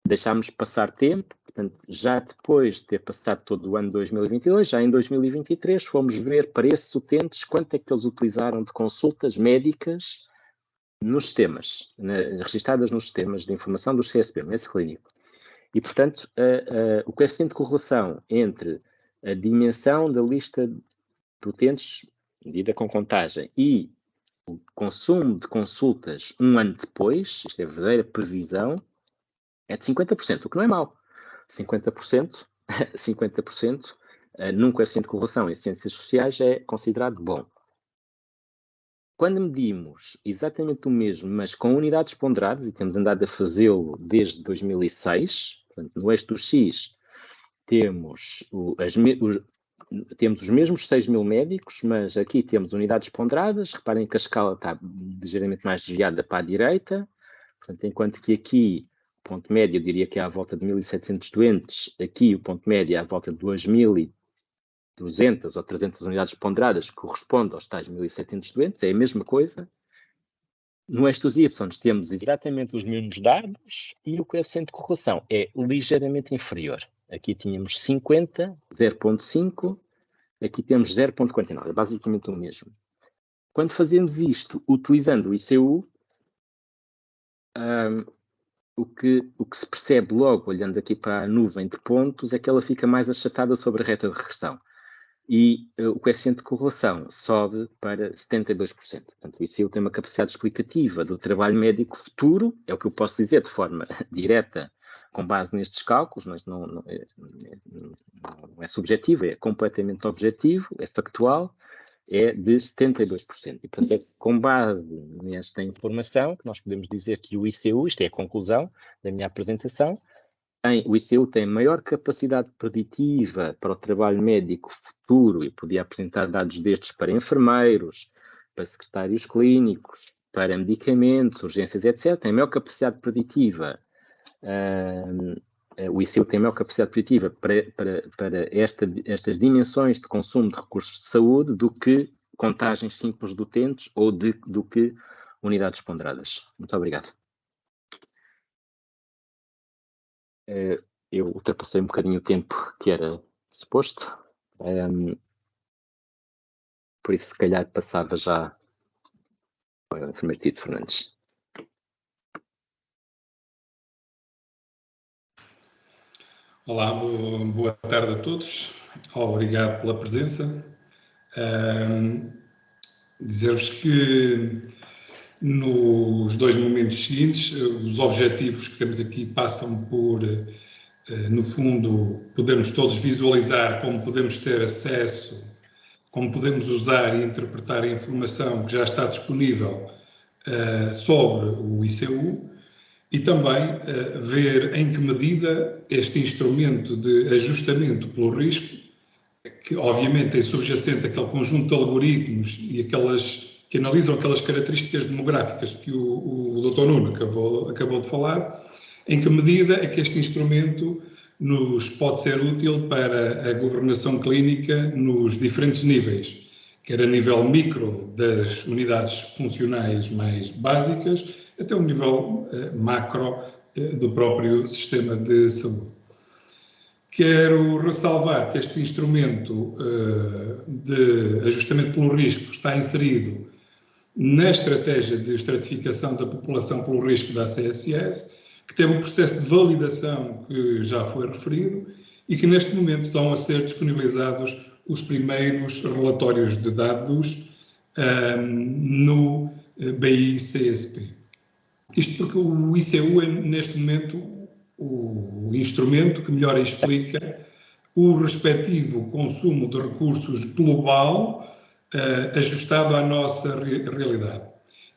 Deixámos passar tempo, portanto, já depois de ter passado todo o ano de 2022, já em 2023, fomos ver para esses utentes quanto é que eles utilizaram de consultas médicas nos sistemas, registadas nos sistemas de informação do CSP, no clínico. E, portanto, o coeficiente de correlação entre a dimensão da lista de utentes medida com contagem e o consumo de consultas um ano depois, isto é a verdadeira previsão, é de 50%, o que não é mau. 50% num coeficiente de correlação em ciências sociais é considerado bom. Quando medimos exatamente o mesmo, mas com unidades ponderadas, e temos andado a fazê-lo desde 2006, portanto, no eixo do X temos os mesmos 6.000 médicos, mas aqui temos unidades ponderadas. Reparem que a escala está ligeiramente mais desviada para a direita, portanto, enquanto que aqui o ponto médio, eu diria que é à volta de 1.700 doentes, aqui o ponto médio é à volta de 2.200 ou 300 unidades ponderadas, que corresponde aos tais 1.700 doentes, é a mesma coisa. No eixo dos Y temos exatamente os mesmos dados e o coeficiente de correlação é ligeiramente inferior. Aqui tínhamos 50, 0.5, aqui temos 0.49, é basicamente o mesmo. Quando fazemos isto utilizando o ICU, o que se percebe logo, olhando aqui para a nuvem de pontos, é que ela fica mais achatada sobre a reta de regressão. E o coeficiente de correlação sobe para 72%. Portanto, o ICU tem uma capacidade explicativa do trabalho médico futuro, é o que eu posso dizer de forma direta, com base nestes cálculos, mas não é subjetivo, é completamente objetivo, é factual, é de 72%. E, portanto, é com base nesta informação que nós podemos dizer que o ICU, isto é a conclusão da minha apresentação, o ICU tem maior capacidade preditiva para o trabalho médico futuro e podia apresentar dados destes para enfermeiros, para secretários clínicos, para medicamentos, urgências, etc. Tem maior capacidade preditiva. O ICU tem maior capacidade preditiva para estas dimensões de consumo de recursos de saúde do que contagens simples de utentes ou do que unidades ponderadas. Muito obrigado. Eu ultrapassei um bocadinho o tempo que era suposto, por isso se calhar passava já ao enfermeiro Tito Fernandes. Olá, boa tarde a todos, obrigado pela presença. Dizer-vos que nos 2 momentos seguintes, os objetivos que temos aqui passam por, no fundo, podermos todos visualizar como podemos ter acesso, como podemos usar e interpretar a informação que já está disponível sobre o ICU e também ver em que medida este instrumento de ajustamento pelo risco, que obviamente tem subjacente aquele conjunto de algoritmos e que analisam aquelas características demográficas que o Dr. Nuno acabou de falar, em que medida é que este instrumento nos pode ser útil para a governação clínica nos diferentes níveis, quer a nível micro das unidades funcionais mais básicas, até o nível macro do próprio sistema de saúde. Quero ressalvar que este instrumento de ajustamento pelo risco está inserido na estratégia de estratificação da população pelo risco da ACSS, que teve um processo de validação que já foi referido e que neste momento estão a ser disponibilizados os primeiros relatórios de dados no BI-CSP. Isto porque o ICU é neste momento o instrumento que melhor explica o respectivo consumo de recursos global ajustado à nossa realidade.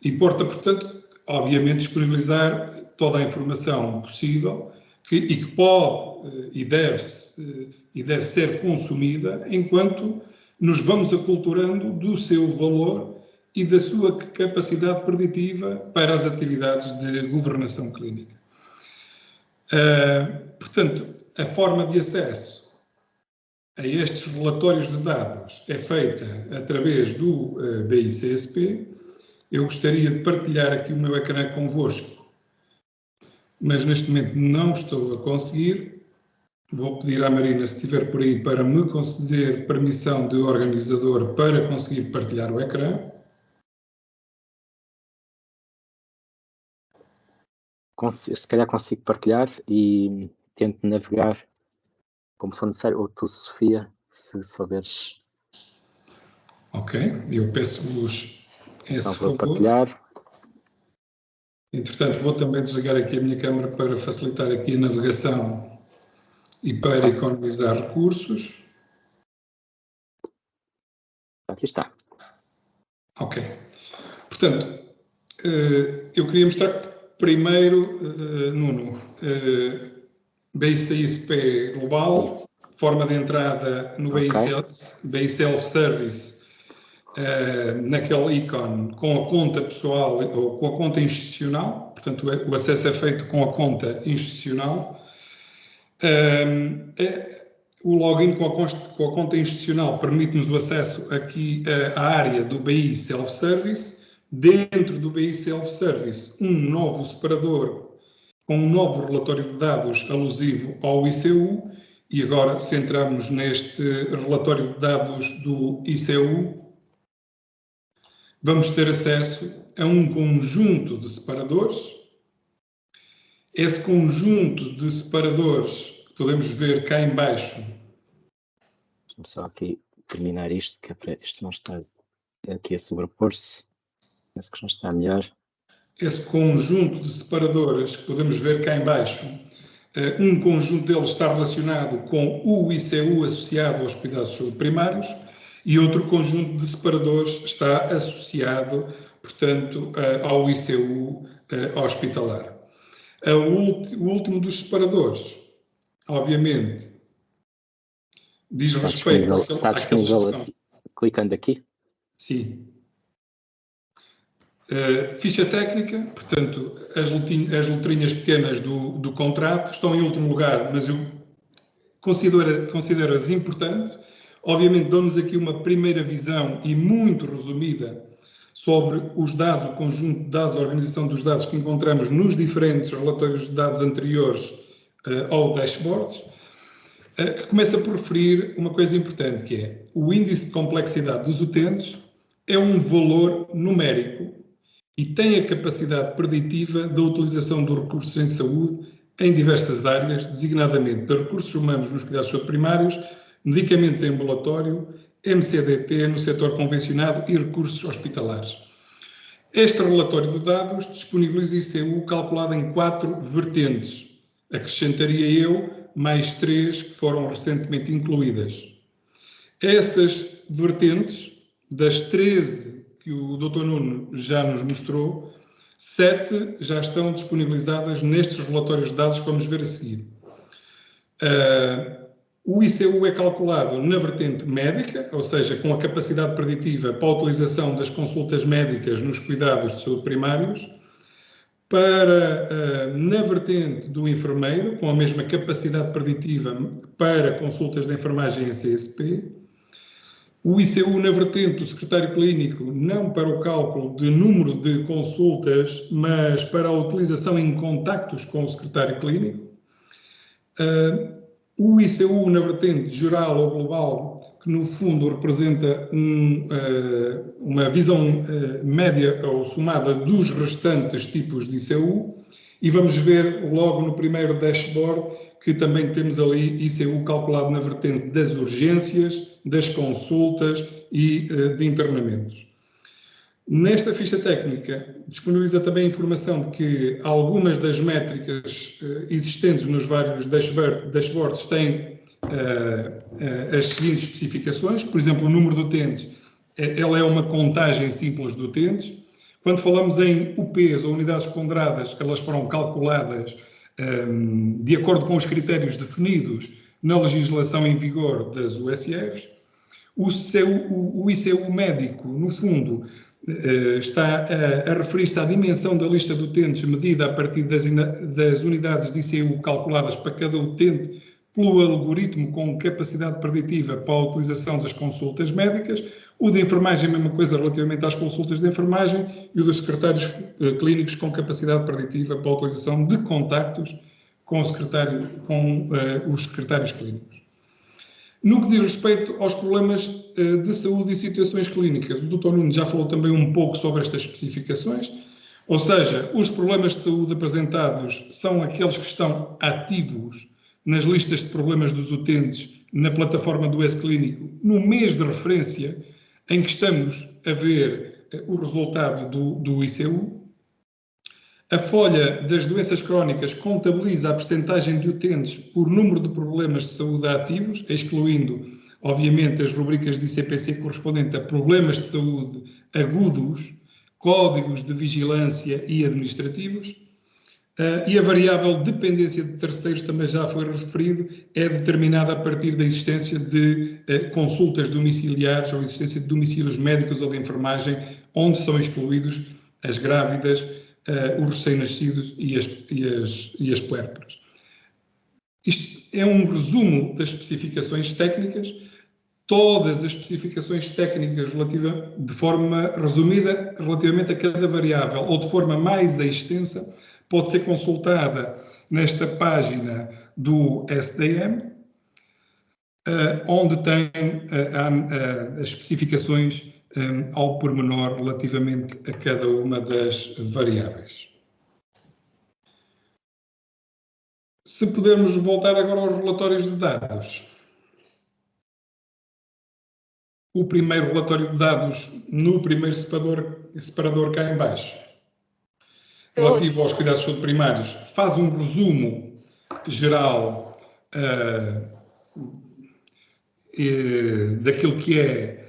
Importa, portanto, obviamente, disponibilizar toda a informação possível e que pode e deve ser consumida enquanto nos vamos aculturando do seu valor e da sua capacidade preditiva para as atividades de governação clínica. Portanto, a forma de acesso a estes relatórios de dados é feita através do BI-CSP. Eu gostaria de partilhar aqui o meu ecrã convosco, mas neste momento não estou a conseguir. Vou pedir à Marina, se estiver por aí, para me conceder permissão de organizador para conseguir partilhar o ecrã. Se calhar consigo partilhar e tento navegar como for necessário, ou tu, Sofia, se souberes. Ok, eu peço-vos esse vou favor. Partilhar. Entretanto, vou também desligar aqui a minha câmera para facilitar aqui a navegação e para economizar recursos. Aqui está. Ok. Portanto, eu queria mostrar primeiro, Nuno, BI-CSP global, forma de entrada no BI Self-Service, naquele ícone com a conta pessoal ou com a conta institucional, portanto o acesso é feito com a conta institucional. O login com a conta institucional permite-nos o acesso aqui à área do BI Self-Service. Dentro do BI Self-Service, um novo separador com um novo relatório de dados alusivo ao ICU, e agora centramos neste relatório de dados do ICU. Vamos ter acesso a um conjunto de separadores. Esse conjunto de separadores que podemos ver cá em baixo. Deixa-me só aqui terminar isto, que é para isto não estar aqui a sobrepor-se. Penso que já está melhor. Esse conjunto de separadores que podemos ver cá em baixo, um conjunto deles está relacionado com o ICU associado aos cuidados de saúde primários e outro conjunto de separadores está associado, portanto, ao ICU hospitalar. O último dos separadores, obviamente, diz respeito àquela expressão. Clicando aqui? Sim. Ficha técnica, portanto, as letrinhas pequenas do contrato estão em último lugar, mas eu considero-as importantes. Obviamente, dão-nos aqui uma primeira visão e muito resumida sobre os dados, o conjunto de dados, a organização dos dados que encontramos nos diferentes relatórios de dados anteriores ao dashboard, que começa por referir uma coisa importante, que é o índice de complexidade dos utentes é um valor numérico e tem a capacidade preditiva da utilização dos recursos em saúde em diversas áreas, designadamente de recursos humanos nos cuidados de saúde primários, medicamentos em ambulatório, MCDT no setor convencionado e recursos hospitalares. Este relatório de dados disponibiliza ICU calculado em 4 vertentes. Acrescentaria eu mais 3 que foram recentemente incluídas. Essas vertentes, das 13 que o Dr. Nuno já nos mostrou, 7 já estão disponibilizadas nestes relatórios de dados que vamos ver a seguir. O ICU é calculado na vertente médica, ou seja, com a capacidade preditiva para a utilização das consultas médicas nos cuidados de saúde primários, na vertente do enfermeiro, com a mesma capacidade preditiva para consultas de enfermagem em CSP, o ICU na vertente do secretário clínico, não para o cálculo de número de consultas, mas para a utilização em contactos com o secretário clínico. O ICU na vertente geral ou global, que no fundo representa uma visão média ou somada dos restantes tipos de ICU, e vamos ver logo no primeiro dashboard que também temos ali ICU calculado na vertente das urgências, das consultas e de internamentos. Nesta ficha técnica, disponibiliza também a informação de que algumas das métricas existentes nos vários dashboards têm as seguintes especificações. Por exemplo, o número de utentes, ela é uma contagem simples de utentes. Quando falamos em UPs ou unidades ponderadas, elas foram calculadas de acordo com os critérios definidos na legislação em vigor das USRs. O ICU médico, no fundo, está a referir-se à dimensão da lista de utentes medida a partir das unidades de ICU calculadas para cada utente pelo algoritmo com capacidade preditiva para a utilização das consultas médicas. O de enfermagem, a mesma coisa relativamente às consultas de enfermagem, e o dos secretários clínicos com capacidade preditiva para a utilização de contactos com os secretários clínicos. No que diz respeito aos problemas de saúde e situações clínicas, o Dr. Nuno já falou também um pouco sobre estas especificações, ou seja, os problemas de saúde apresentados são aqueles que estão ativos nas listas de problemas dos utentes na plataforma do S-Clínico no mês de referência em que estamos a ver o resultado do ICU. A folha das doenças crónicas contabiliza a percentagem de utentes por número de problemas de saúde ativos, excluindo, obviamente, as rubricas de ICPC correspondentes a problemas de saúde agudos, códigos de vigilância e administrativos. E a variável dependência de terceiros, também já foi referido, é determinada a partir da existência de consultas domiciliares ou existência de domicílios médicos ou de enfermagem, onde são excluídos as grávidas, os recém-nascidos e as puérperas. Isto é um resumo das especificações técnicas. Todas as especificações técnicas de forma resumida relativamente a cada variável ou de forma mais extensa pode ser consultada nesta página do SDM, onde tem as especificações ao pormenor relativamente a cada uma das variáveis. Se pudermos voltar agora aos relatórios de dados. O primeiro relatório de dados no primeiro separador cá em baixo, relativo aos cuidados de saúde primários, faz um resumo geral daquilo que é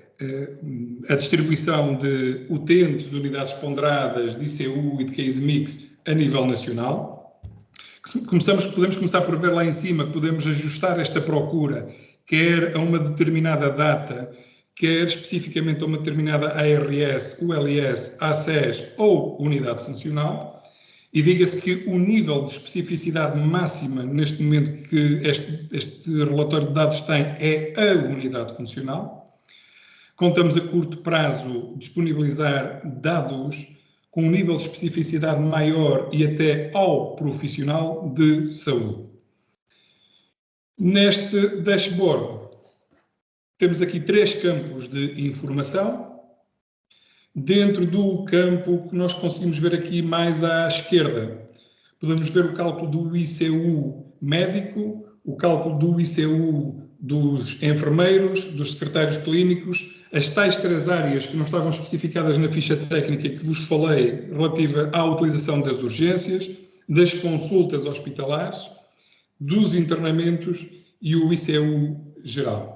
a distribuição de utentes de unidades ponderadas, de ICU e de case mix a nível nacional. Podemos começar por ver lá em cima que podemos ajustar esta procura, quer a uma determinada data, quer especificamente a uma determinada ARS, ULS, ACES ou unidade funcional. E diga-se que o nível de especificidade máxima neste momento que este relatório de dados tem é a unidade funcional. Contamos a curto prazo disponibilizar dados com um nível de especificidade maior e até ao profissional de saúde. Neste dashboard temos aqui 3 campos de informação. Dentro do campo que nós conseguimos ver aqui mais à esquerda, podemos ver o cálculo do ICU médico, o cálculo do ICU dos enfermeiros, dos secretários clínicos, as tais 3 áreas que não estavam especificadas na ficha técnica que vos falei, relativa à utilização das urgências, das consultas hospitalares, dos internamentos e o ICU geral.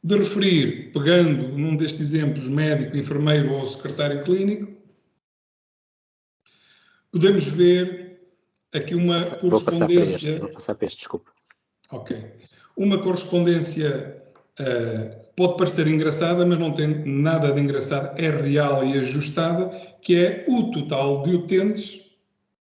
De referir, pegando num destes exemplos, médico, enfermeiro ou secretário clínico, podemos ver aqui uma correspondência... Vou passar para este, desculpa. Ok. Uma correspondência pode parecer engraçada, mas não tem nada de engraçado, é real e ajustada, que é o total de utentes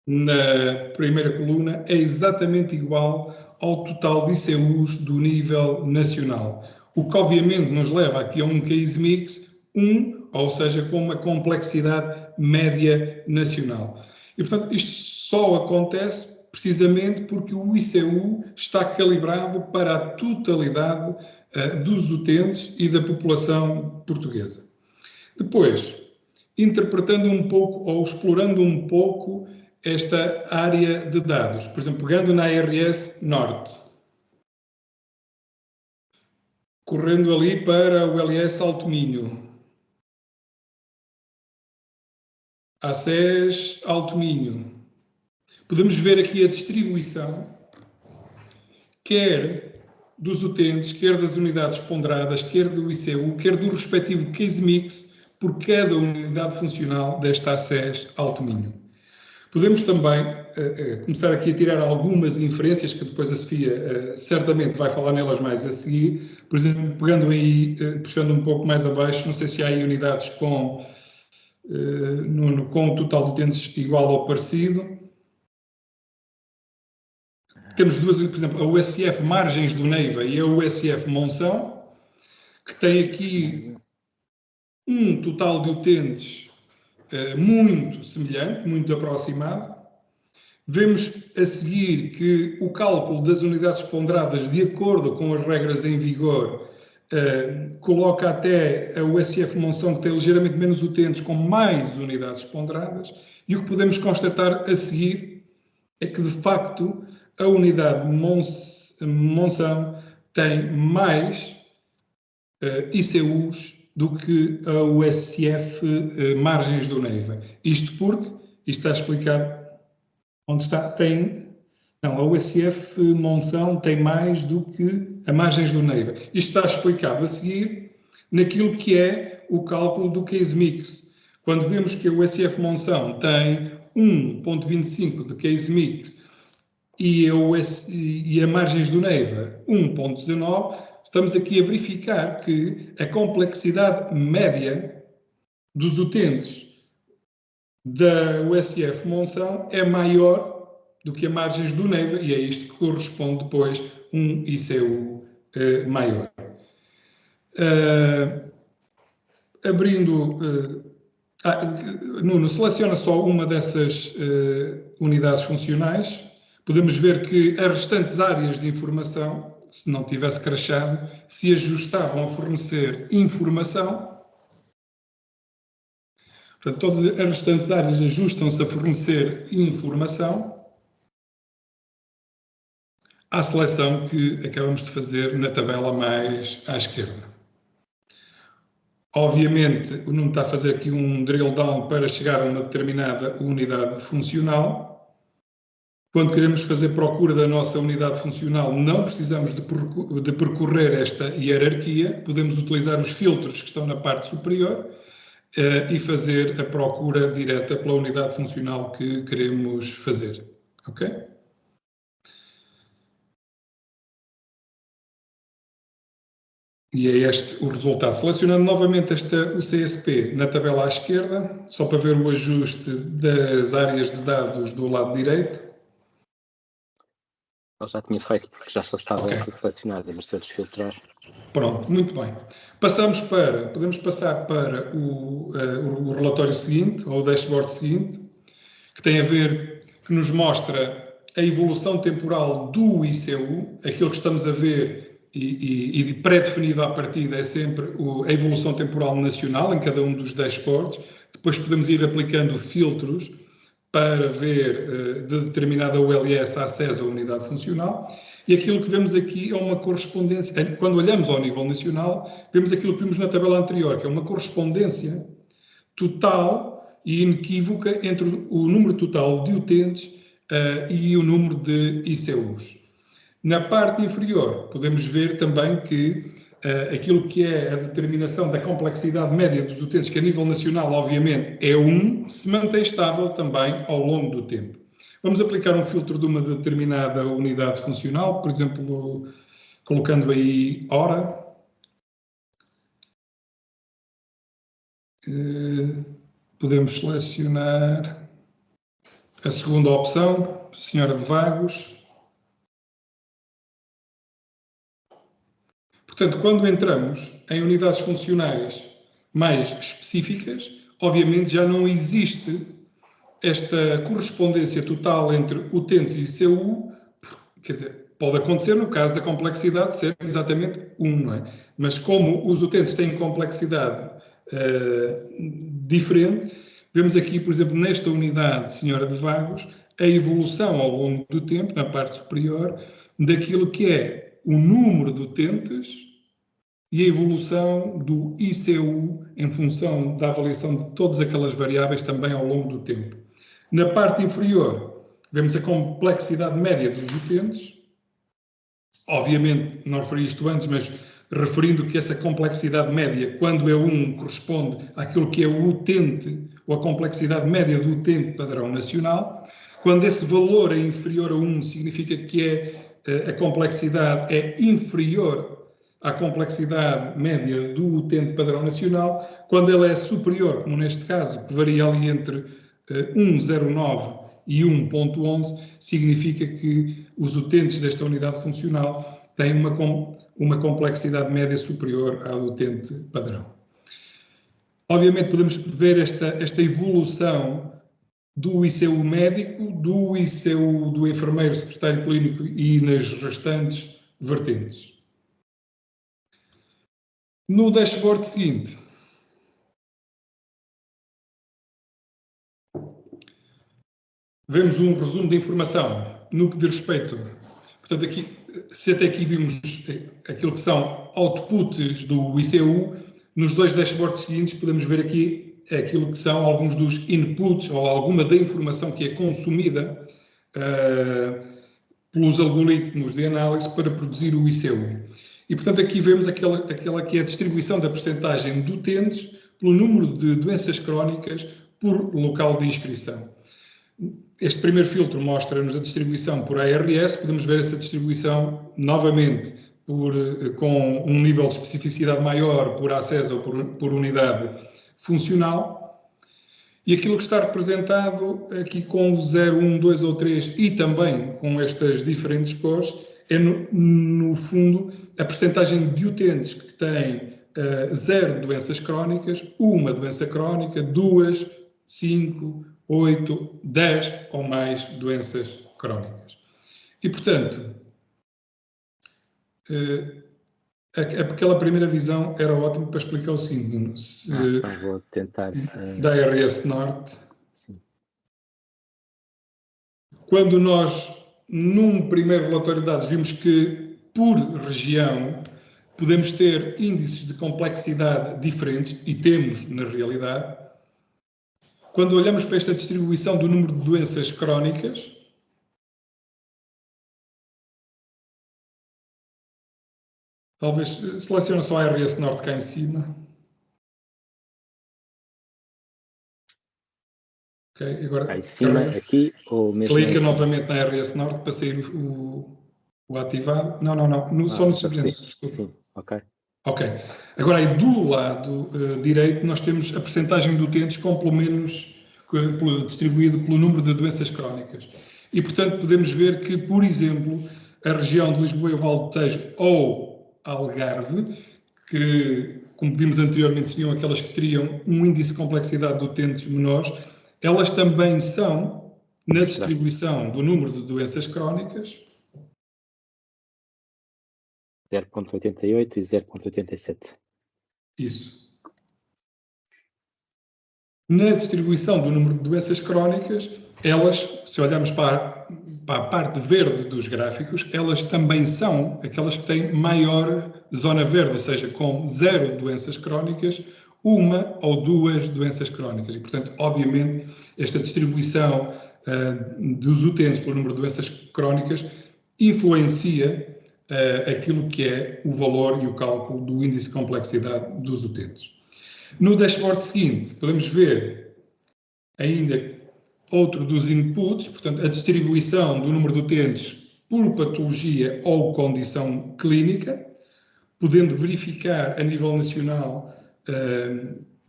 na primeira coluna é exatamente igual ao total de ICUs do nível nacional. O que obviamente nos leva aqui a um case mix 1, ou seja, com uma complexidade média nacional. E, portanto, isto só acontece precisamente porque o ICU está calibrado para a totalidade dos utentes e da população portuguesa. Depois, interpretando um pouco ou explorando um pouco esta área de dados, por exemplo, pegando na ARS Norte, correndo ali para o LS Alto Minho, ACES Alto Minho, podemos ver aqui a distribuição, quer dos utentes, quer das unidades ponderadas, quer do ICU, quer do respectivo case mix, por cada unidade funcional desta ACES Alto Minho. Podemos também começar aqui a tirar algumas inferências, que depois a Sofia certamente vai falar nelas mais a seguir. Por exemplo, pegando aí, puxando um pouco mais abaixo, não sei se há aí unidades com o total de utentes igual ou parecido. Temos duas, por exemplo, a USF Margens do Neiva e a USF Monção, que tem aqui um total de utentes muito semelhante, muito aproximado. Vemos a seguir que o cálculo das unidades ponderadas, de acordo com as regras em vigor, coloca até a USF Monção, que tem ligeiramente menos utentes, com mais unidades ponderadas, e o que podemos constatar a seguir é que, de facto, a unidade Monção tem mais ICUs do que a USF Margens do Neiva. Isto porque, isto está explicado, onde está, a USF Monção tem mais do que a Margens do Neiva. Isto está explicado a seguir naquilo que é o cálculo do case mix. Quando vemos que a USF Monção tem 1.25 de case mix e a Margens do Neiva 1.19, estamos aqui a verificar que a complexidade média dos utentes da USF Monção é maior do que a Margens do Neiva, e é isto que corresponde depois um ICU maior. Nuno, seleciona só uma dessas unidades funcionais. Podemos ver que as restantes áreas de informação, se não tivesse crashado, se ajustavam a fornecer informação. Portanto, todas as restantes áreas ajustam-se a fornecer informação à seleção que acabamos de fazer na tabela mais à esquerda. Obviamente, o Nuno está a fazer aqui um drill down para chegar a uma determinada unidade funcional. Quando queremos fazer procura da nossa unidade funcional, não precisamos de percorrer esta hierarquia, podemos utilizar os filtros que estão na parte superior e fazer a procura direta pela unidade funcional que queremos fazer. Ok? E é este o resultado. Selecionando novamente o CSP na tabela à esquerda, só para ver o ajuste das áreas de dados do lado direito. Eu já tinha feito, porque já só estavam selecionadas, mas se eu desfiltrar. Pronto, muito bem. Podemos passar para o relatório seguinte, ou o dashboard seguinte, que tem a ver, que nos mostra a evolução temporal do ICU. Aquilo que estamos a ver e pré-definido à partida é sempre a evolução temporal nacional em cada um dos dashboards. Depois podemos ir aplicando filtros para ver de determinada ULS a acesso à unidade funcional, e aquilo que vemos aqui é uma correspondência, quando olhamos ao nível nacional, vemos aquilo que vimos na tabela anterior, que é uma correspondência total e inequívoca entre o número total de utentes e o número de ICUs. Na parte inferior, podemos ver também que aquilo que é a determinação da complexidade média dos utentes, que a nível nacional, obviamente, é 1, se mantém estável também ao longo do tempo. Vamos aplicar um filtro de uma determinada unidade funcional, por exemplo, colocando aí hora. Podemos selecionar a segunda opção, Senhora de Vagos. Portanto, quando entramos em unidades funcionais mais específicas, obviamente já não existe esta correspondência total entre utentes e ICU, quer dizer, pode acontecer no caso da complexidade ser exatamente 1, não é? Mas como os utentes têm complexidade diferente, vemos aqui, por exemplo, nesta unidade Senhora de Vagos, a evolução ao longo do tempo, na parte superior, daquilo que é o número de utentes e a evolução do ICU em função da avaliação de todas aquelas variáveis também ao longo do tempo. Na parte inferior, vemos a complexidade média dos utentes. Obviamente, não referi isto antes, mas referindo que essa complexidade média, quando é 1, corresponde àquilo que é o utente, ou a complexidade média do utente padrão nacional. Quando esse valor é inferior a 1, significa que a complexidade é inferior à complexidade média do utente padrão nacional. Quando ela é superior, como neste caso, que varia ali entre 1,09 e 1,11, significa que os utentes desta unidade funcional têm uma complexidade média superior à do utente padrão. Obviamente podemos ver esta evolução do ICU médico, do ICU do enfermeiro secretário clínico e nas restantes vertentes. No dashboard seguinte, vemos um resumo de informação no que diz respeito. Portanto, aqui, se até aqui vimos aquilo que são outputs do ICU, nos 2 dashboards seguintes podemos ver aqui aquilo que são alguns dos inputs ou alguma da informação que é consumida pelos algoritmos de análise para produzir o ICU. E, portanto, aqui vemos aquela que é a distribuição da percentagem de utentes pelo número de doenças crónicas por local de inscrição. Este primeiro filtro mostra-nos a distribuição por ARS, podemos ver essa distribuição novamente com um nível de especificidade maior por acesso ou por unidade funcional. E aquilo que está representado aqui com o 0, 1, 2 ou 3 e também com estas diferentes cores é, no fundo, a percentagem de utentes que têm 0 doenças crónicas, 1 doença crónica, 2, 5, 8, 10 ou mais doenças crónicas. E, portanto, aquela primeira visão era ótima para explicar o seguinte. Vou tentar. Da ARS Norte. Sim. Quando nós, num primeiro relatório de dados, vimos que, por região, podemos ter índices de complexidade diferentes, e temos na realidade. Quando olhamos para esta distribuição do número de doenças crónicas, talvez selecione só a ARS Norte cá em cima. Ok, agora Cá em cima, aqui, ou mesmo clica novamente na ARS Norte para sair o ativado. Não, só no suficiente. Sim, ok. Ok. Agora, aí do lado direito, nós temos a percentagem de utentes com pelo menos distribuído pelo número de doenças crónicas. E, portanto, podemos ver que, por exemplo, a região de Lisboa e o Vale do Tejo ou Algarve, que, como vimos anteriormente, seriam aquelas que teriam um índice de complexidade de utentes menores, elas também são, na distribuição do número de doenças crónicas, 0,88 e 0,87. Isso. Na distribuição do número de doenças crónicas, elas, se olharmos para a parte verde dos gráficos, elas também são aquelas que têm maior zona verde, ou seja, com 0 doenças crónicas, 1 ou 2 doenças crónicas. E, portanto, obviamente, esta distribuição dos utentes pelo número de doenças crónicas influencia aquilo que é o valor e o cálculo do índice de complexidade dos utentes. No dashboard seguinte, podemos ver ainda outro dos inputs, portanto, a distribuição do número de utentes por patologia ou condição clínica, podendo verificar a nível nacional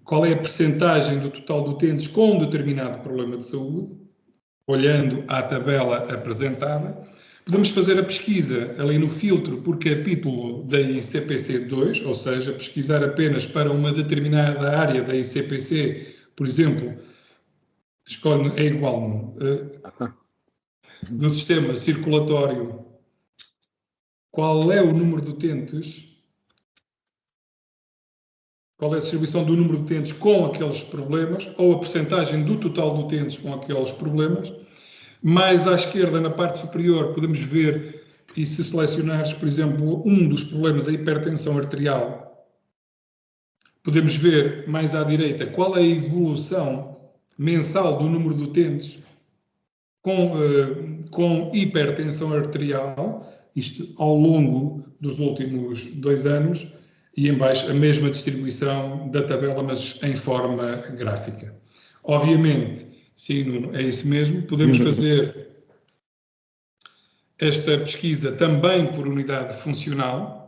qual é a percentagem do total de utentes com um determinado problema de saúde, olhando à tabela apresentada. Podemos fazer a pesquisa ali no filtro por capítulo da ICPC2, ou seja, pesquisar apenas para uma determinada área da ICPC, por exemplo, Escolhe, é igual, não? Do sistema circulatório, qual é o número de utentes? Qual é a distribuição do número de utentes com aqueles problemas, ou a percentagem do total de utentes com aqueles problemas. Mais à esquerda, na parte superior, podemos ver, e se selecionares, por exemplo, um dos problemas, a hipertensão arterial, podemos ver mais à direita qual é a evolução mensal do número de utentes com hipertensão arterial, isto ao longo dos últimos 2 anos, e em baixo a mesma distribuição da tabela, mas em forma gráfica. Obviamente, sim, Nuno, é isso mesmo, podemos fazer esta pesquisa também por unidade funcional,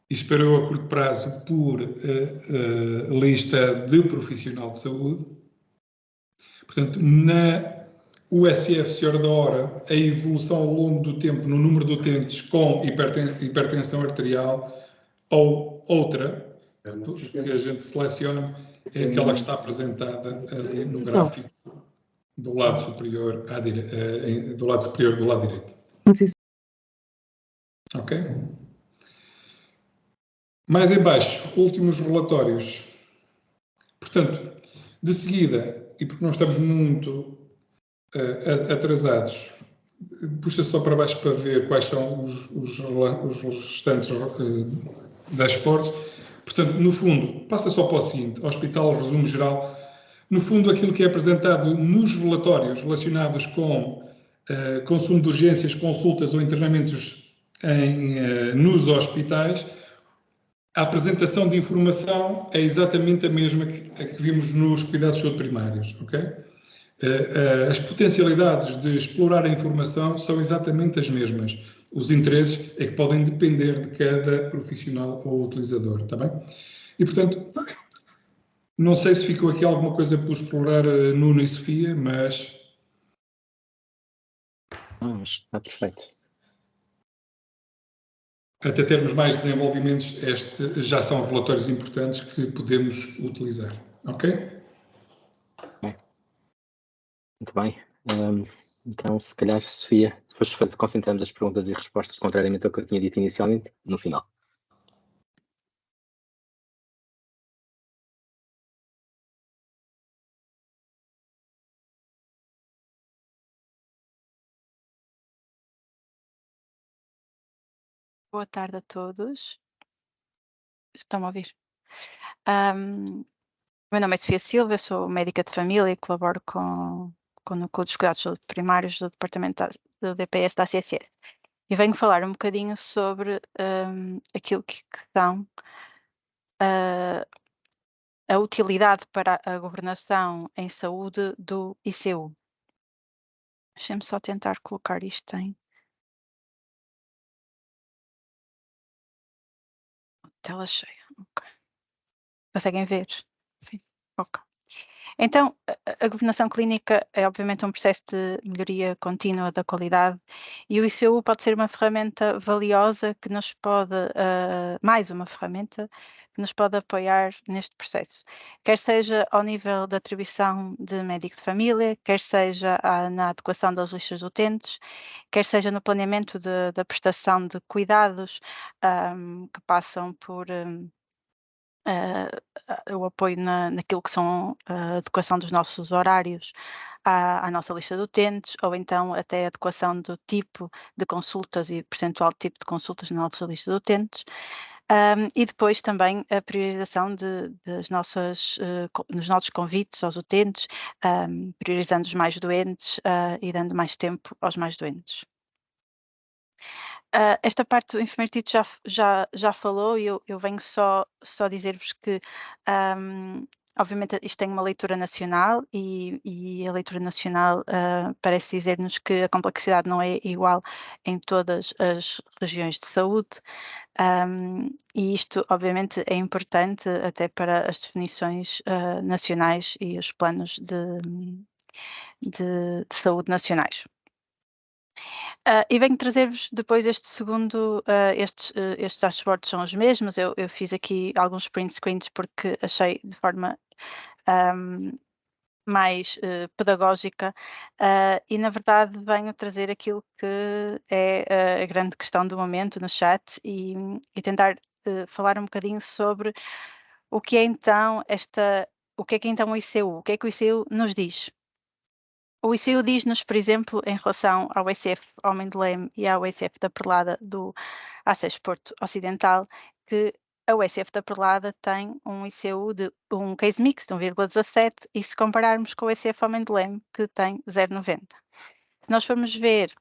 isto para eu a curto prazo por lista de profissional de saúde. Portanto, na USF Senhora da Hora, a evolução ao longo do tempo no número de utentes com hipertensão arterial ou outra, que a gente seleciona, é aquela que está apresentada ali no gráfico do lado superior do lado direito. Ok? Mais em baixo, últimos relatórios. Portanto, de seguida, e porque não estamos muito atrasados, puxa só para baixo para ver quais são os restantes dashboards. Portanto, no fundo, passa só para o seguinte, Hospital Resumo Geral. No fundo, aquilo que é apresentado nos relatórios relacionados com consumo de urgências, consultas ou internamentos nos hospitais, a apresentação de informação é exatamente a mesma que vimos nos cuidados de saúde primários, ok? As potencialidades de explorar a informação são exatamente as mesmas. Os interesses é que podem depender de cada profissional ou utilizador, está bem? E, portanto, não sei se ficou aqui alguma coisa por explorar, Nuno e Sofia, mas... Está perfeito. Até termos mais desenvolvimentos, já são relatórios importantes que podemos utilizar, ok? Muito bem. Então, se calhar, Sofia, depois concentramos as perguntas e respostas, contrariamente ao que eu tinha dito inicialmente, no final. Boa tarde a todos. Estão-me a ouvir? Meu nome é Sofia Silva, eu sou médica de família e colaboro com o Núcleo dos Cuidados de Saúde Primários do Departamento do DPS da ACSS. E venho falar um bocadinho sobre aquilo que são a utilidade para a governação em saúde do ICU. Deixem-me só tentar colocar isto em tela cheia. Okay. Conseguem ver? Sim. Ok. Então, a governação clínica é obviamente um processo de melhoria contínua da qualidade e o ICU pode ser uma ferramenta valiosa que nos pode, mais uma ferramenta que nos pode apoiar neste processo, quer seja ao nível da atribuição de médico de família, quer seja na adequação das listas de utentes, quer seja no planeamento da prestação de cuidados que passam por... o apoio naquilo que são a adequação dos nossos horários à nossa lista de utentes, ou então até a adequação do tipo de consultas e percentual de tipo de consultas na nossa lista de utentes. E depois também a priorização dos nossos convites aos utentes, priorizando os mais doentes e dando mais tempo aos mais doentes. Esta parte o enfermeiro Tito já falou e eu venho só dizer-vos que, obviamente isto tem uma leitura nacional e a leitura nacional parece dizer-nos que a complexidade não é igual em todas as regiões de saúde, e isto obviamente é importante até para as definições nacionais e os planos de saúde nacionais. E venho trazer-vos depois este segundo, estes dashboards são os mesmos, eu fiz aqui alguns print screens porque achei de forma mais pedagógica, e na verdade venho trazer aquilo que é a grande questão do momento no chat e tentar falar um bocadinho sobre o que é então o que é então o ICU, o que é que o ICU nos diz. O ICU diz-nos, por exemplo, em relação ao ICF Homem de Leme e ao ICF da Perlada do Acesso Porto Ocidental, que a USF da Perlada tem um ICU de um case mix de 1,17 e se compararmos com o ICF Homem de Leme, que tem 0,90. Se nós formos ver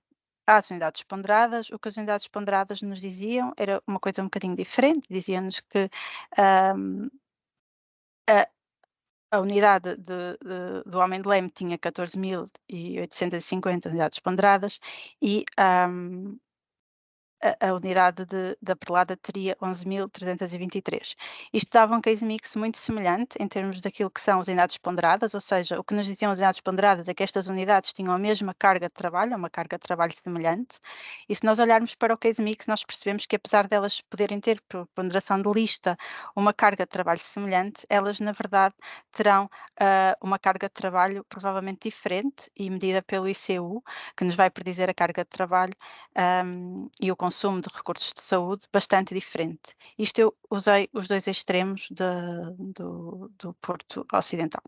as unidades ponderadas, o que as unidades ponderadas nos diziam era uma coisa um bocadinho diferente, diziam-nos que a unidade do Homem de Leme tinha 14.850 unidades ponderadas e a unidade da Perlada teria 11.323. Isto dava um case mix muito semelhante em termos daquilo que são as unidades ponderadas, ou seja, o que nos diziam as unidades ponderadas é que estas unidades tinham a mesma carga de trabalho, uma carga de trabalho semelhante, e se nós olharmos para o case mix, nós percebemos que apesar delas poderem ter, por ponderação de lista, uma carga de trabalho semelhante, elas na verdade terão uma carga de trabalho provavelmente diferente e medida pelo ICU, que nos vai predizer a carga de trabalho e o consumo de recursos de saúde bastante diferente. Isto eu usei os dois extremos do Porto Ocidental.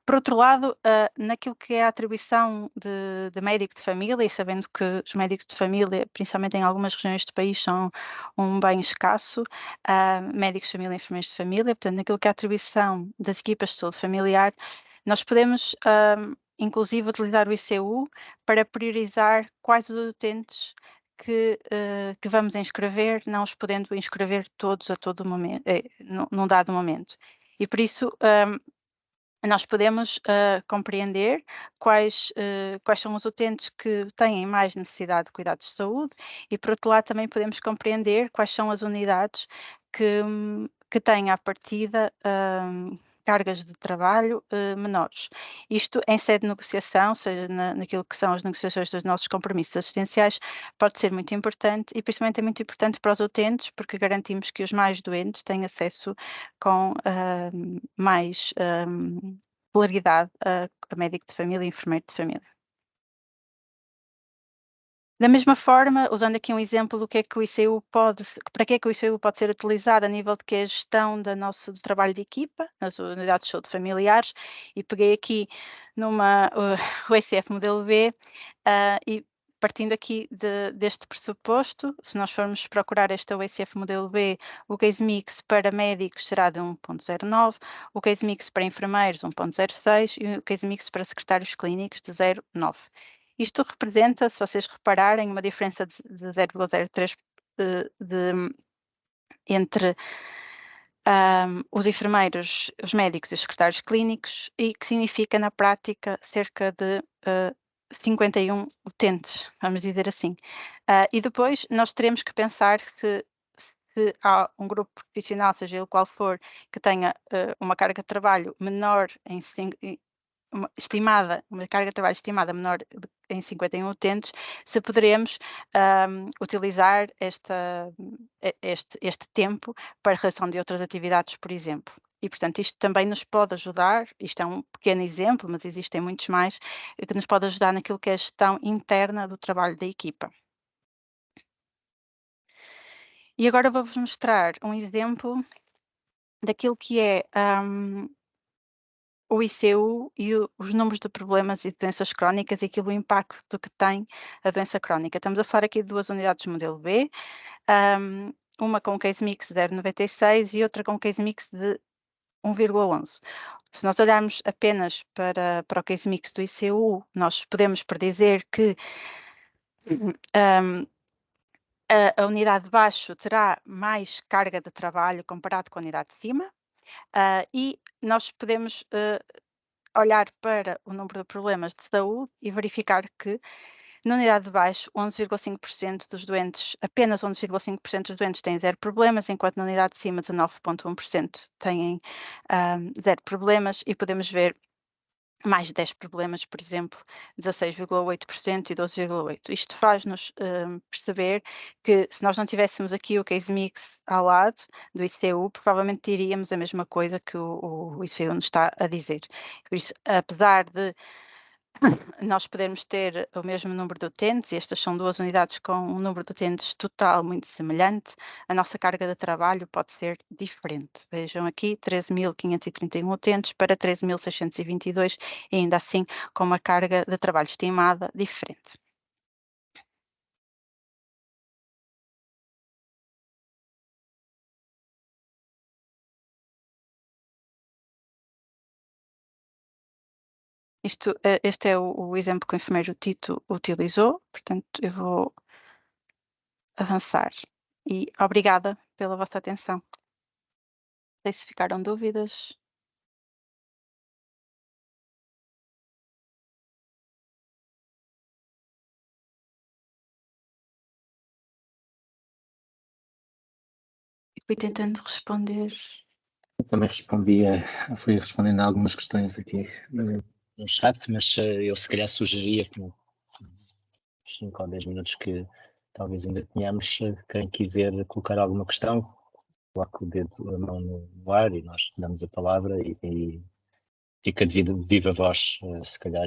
Por outro lado, naquilo que é a atribuição de médico de família, e sabendo que os médicos de família, principalmente em algumas regiões do país, são um bem escasso, médicos de família e enfermeiros de família, portanto, naquilo que é a atribuição das equipas de saúde familiar, nós podemos, inclusive, utilizar o ICU para priorizar quais os utentes que vamos inscrever, não os podendo inscrever todos a todo momento, num dado momento. E por isso, nós podemos compreender quais são os utentes que têm mais necessidade de cuidados de saúde e, por outro lado, também podemos compreender quais são as unidades que têm à partida cargas de trabalho menores. Isto em sede de negociação, seja naquilo que são as negociações dos nossos compromissos assistenciais, pode ser muito importante e principalmente é muito importante para os utentes porque garantimos que os mais doentes têm acesso com mais claridade a médico de família e enfermeiro de família. Da mesma forma, usando aqui um exemplo do que é que o ICU para que é que o ICU pode ser utilizado a nível de que é a gestão do trabalho de equipa, nas unidades de saúde familiares, e peguei aqui numa o ICF modelo B, e partindo aqui deste pressuposto, se nós formos procurar este ICF modelo B, o case mix para médicos será de 1.09, o case mix para enfermeiros 1.06 e o case mix para secretários clínicos de 0.9. Isto representa, se vocês repararem, uma diferença de 0,03 entre os enfermeiros, os médicos e os secretários clínicos, e que significa, na prática, cerca de 51 utentes, vamos dizer assim. E depois nós teremos que pensar se há um grupo profissional, seja ele qual for, que tenha uma carga de trabalho menor uma carga de trabalho estimada menor em 51 utentes, se poderemos utilizar este tempo para a realização de outras atividades, por exemplo. E, portanto, isto também nos pode ajudar, isto é um pequeno exemplo, mas existem muitos mais, que nos pode ajudar naquilo que é a gestão interna do trabalho da equipa. E agora vou-vos mostrar um exemplo daquilo que é o ICU e os números de problemas e doenças crónicas e aquilo o impacto que tem a doença crónica. Estamos a falar aqui de duas unidades modelo B, uma com case mix de 0,96 e outra com case mix de 1,11. Se nós olharmos apenas para o case mix do ICU, nós podemos predizer que a unidade de baixo terá mais carga de trabalho comparado com a unidade de cima, e nós podemos olhar para o número de problemas de saúde e verificar que na unidade de baixo, 11,5% dos doentes, apenas 11,5% dos doentes têm 0 problemas, enquanto na unidade de cima, 19,1% têm 0 problemas, e podemos ver mais 10 problemas, por exemplo, 16,8% e 12,8%. Isto faz-nos perceber que se nós não tivéssemos aqui o case mix ao lado do ICU, provavelmente diríamos a mesma coisa que o ICU nos está a dizer. Por isso, apesar de nós podermos ter o mesmo número de utentes, e estas são 2 unidades com um número de utentes total muito semelhante, a nossa carga de trabalho pode ser diferente. Vejam aqui, 13.531 utentes para 13.622, e ainda assim com uma carga de trabalho estimada diferente. Este é o exemplo que o enfermeiro Tito utilizou, portanto eu vou avançar. E obrigada pela vossa atenção. Não sei se ficaram dúvidas. Fui tentando responder. Também fui respondendo a algumas questões aqui no chat, mas eu se calhar sugeria que nos 5 ou 10 minutos que talvez ainda tenhamos, quem quiser colocar alguma questão, coloque o dedo, a mão no ar e nós damos a palavra e fica de viva voz, se calhar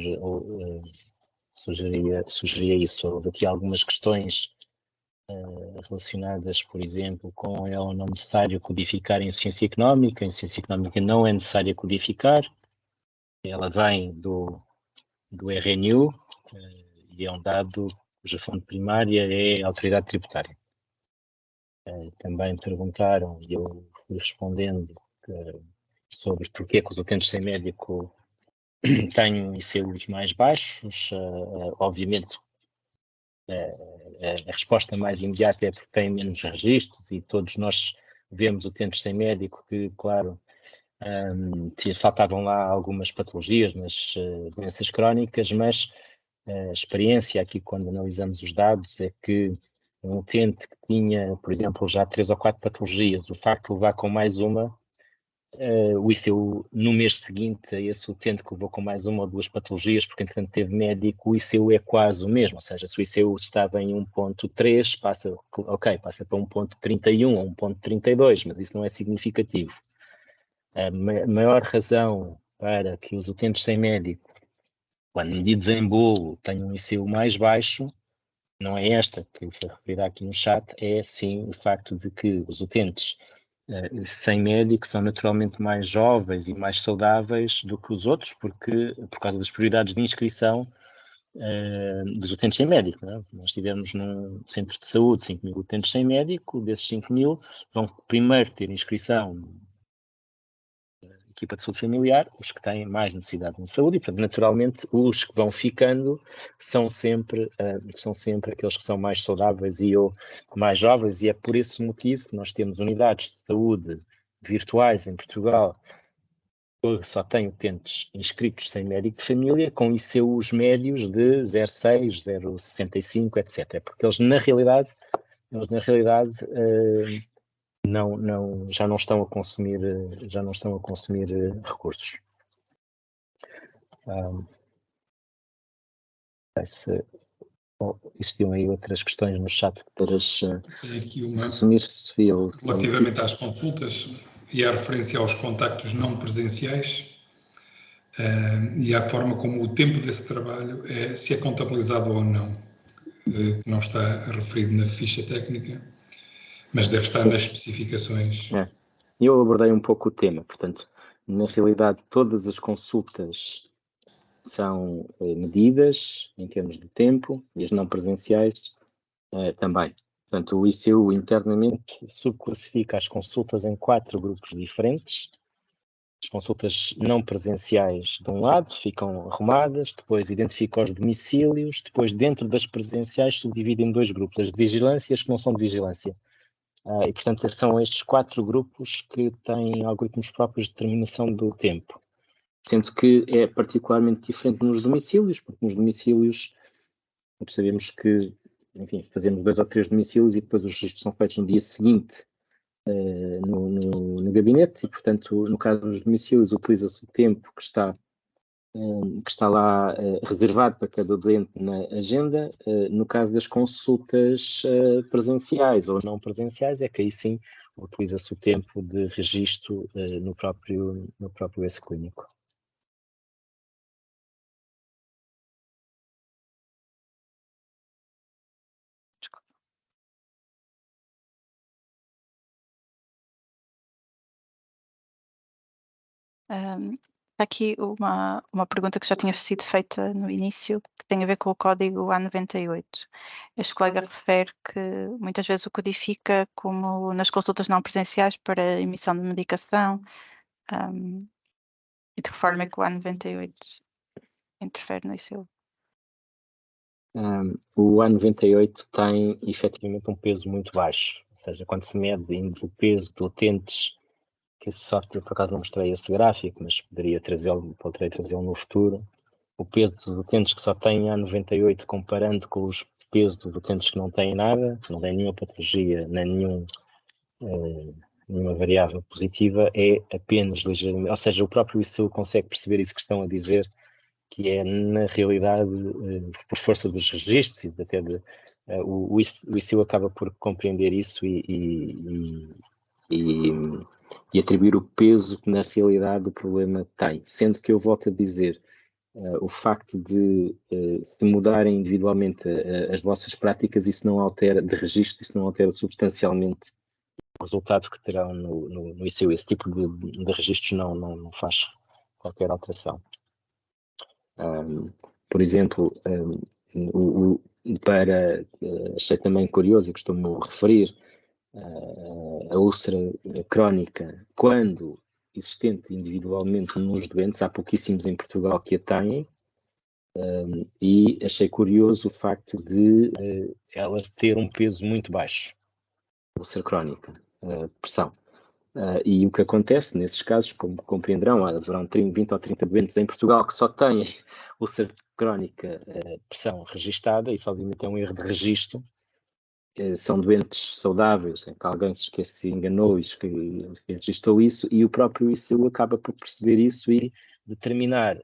sugeria isso. Houve aqui algumas questões relacionadas, por exemplo, com é ou não necessário codificar em ciência económica. Em ciência económica não é necessário codificar, ela vem do RNU e é um dado cuja fonte primária é a autoridade tributária. Também perguntaram, e eu fui respondendo, sobre porquê que os utentes sem médico têm ICUs mais baixos. Obviamente, a resposta mais imediata é porque têm menos registros, e todos nós vemos utentes sem médico que, claro, faltavam lá algumas patologias nas doenças crónicas, mas a experiência aqui, quando analisamos os dados, é que um utente que tinha, por exemplo, já 3 ou 4 patologias, o facto de levar com mais uma, o ICU no mês seguinte a esse utente que levou com mais 1 ou 2 patologias, porque entretanto teve médico, o ICU é quase o mesmo, ou seja, se o ICU estava em 1.3, passa para 1.31 ou 1.32, mas isso não é significativo. A maior razão para que os utentes sem médico, quando medidos em bolo, tenham um ICU mais baixo, não é esta que foi referida aqui no chat, é sim o facto de que os utentes sem médico são naturalmente mais jovens e mais saudáveis do que os outros, porque por causa das prioridades de inscrição dos utentes sem médico. Não é? Nós tivemos num centro de saúde 5.000 utentes sem médico, desses 5.000 vão primeiro ter inscrição equipa de saúde familiar, os que têm mais necessidade de saúde, e, portanto, naturalmente, os que vão ficando são sempre aqueles que são mais saudáveis e ou mais jovens, e é por esse motivo que nós temos unidades de saúde virtuais em Portugal que só têm utentes inscritos sem médico de família, com ICUs médios de 0,6, 0,65, etc. Porque eles, na realidade, já não estão a consumir recursos. Existiam aí outras questões no chat que poderás resumir, Sofia? Relativamente às consultas e à referência aos contactos não presenciais e à forma como o tempo desse trabalho se é contabilizado ou não, que não está referido na ficha técnica, mas deve estar nas especificações. Eu abordei um pouco o tema, portanto, na realidade todas as consultas são medidas em termos de tempo, e as não presenciais também. Portanto, o ICU internamente subclassifica as consultas em 4 grupos diferentes. As consultas não presenciais, de um lado, ficam arrumadas, depois identifica os domicílios, depois dentro das presenciais subdivide em 2 grupos, as de vigilância e as que não são de vigilância. E, portanto, são estes 4 grupos que têm algoritmos próprios de determinação do tempo. Sendo que é particularmente diferente nos domicílios, porque nos domicílios nós sabemos que, enfim, fazemos 2 ou 3 domicílios e depois os registros são feitos no dia seguinte no gabinete, e, portanto, no caso dos domicílios, utiliza-se o tempo que está que está lá reservado para cada doente na agenda. No caso das consultas presenciais ou não presenciais, é que aí sim utiliza-se o tempo de registro no próprio esse clínico. Aqui uma pergunta que já tinha sido feita no início, que tem a ver com o código A98. Este colega refere que muitas vezes o codifica como nas consultas não presenciais para emissão de medicação, e de que forma é que o A98 interfere no ICU? O A98 tem efetivamente um peso muito baixo, ou seja, quando se mede o peso de utentes, que só por acaso não mostrei esse gráfico, mas poderei trazê-lo no futuro. O peso dos utentes que só têm A98 comparando com os pesos dos utentes que não têm nada, que não têm nenhuma patologia, nem nenhuma variável positiva, é apenas ligeiramente, ou seja, o próprio ICU consegue perceber isso que estão a dizer, que é na realidade, por força dos registros e até o ICU acaba por compreender isso e atribuir o peso que na realidade o problema tem, sendo que eu volto a dizer, o facto de mudarem individualmente as vossas práticas, isso não altera, de registro, isso não altera substancialmente o resultado que terão no ICU. Esse tipo de registros não faz qualquer alteração. Por exemplo, achei também curioso e costumo referir, a úlcera crónica, quando existente individualmente nos doentes, há pouquíssimos em Portugal que a têm, e achei curioso o facto de elas ter um peso muito baixo, úlcera crónica, pressão. E o que acontece nesses casos, como compreenderão, haverão 20 ou 30 doentes em Portugal que só têm úlcera crónica, pressão registada, isso obviamente é um erro de registro. São doentes saudáveis, em que alguém se enganou e registrou isso, e o próprio ICU acaba por perceber isso e determinar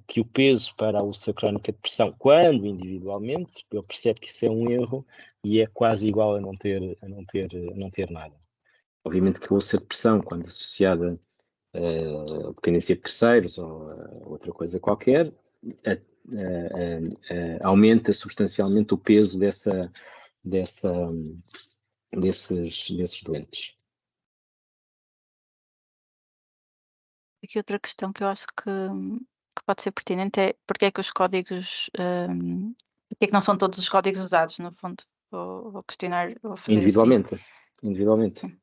que o peso para a úlcera crónica de pressão, quando individualmente, ele percebe que isso é um erro e é quase igual a não ter nada. Obviamente que a úlcera de pressão, quando associada a dependência de terceiros ou a outra coisa qualquer, aumenta substancialmente o peso desses doentes. Aqui outra questão que eu acho que pode ser pertinente é porque é que os códigos, porque é que não são todos os códigos usados, no fundo? Vou questionar, vou fazer Individualmente. Sim.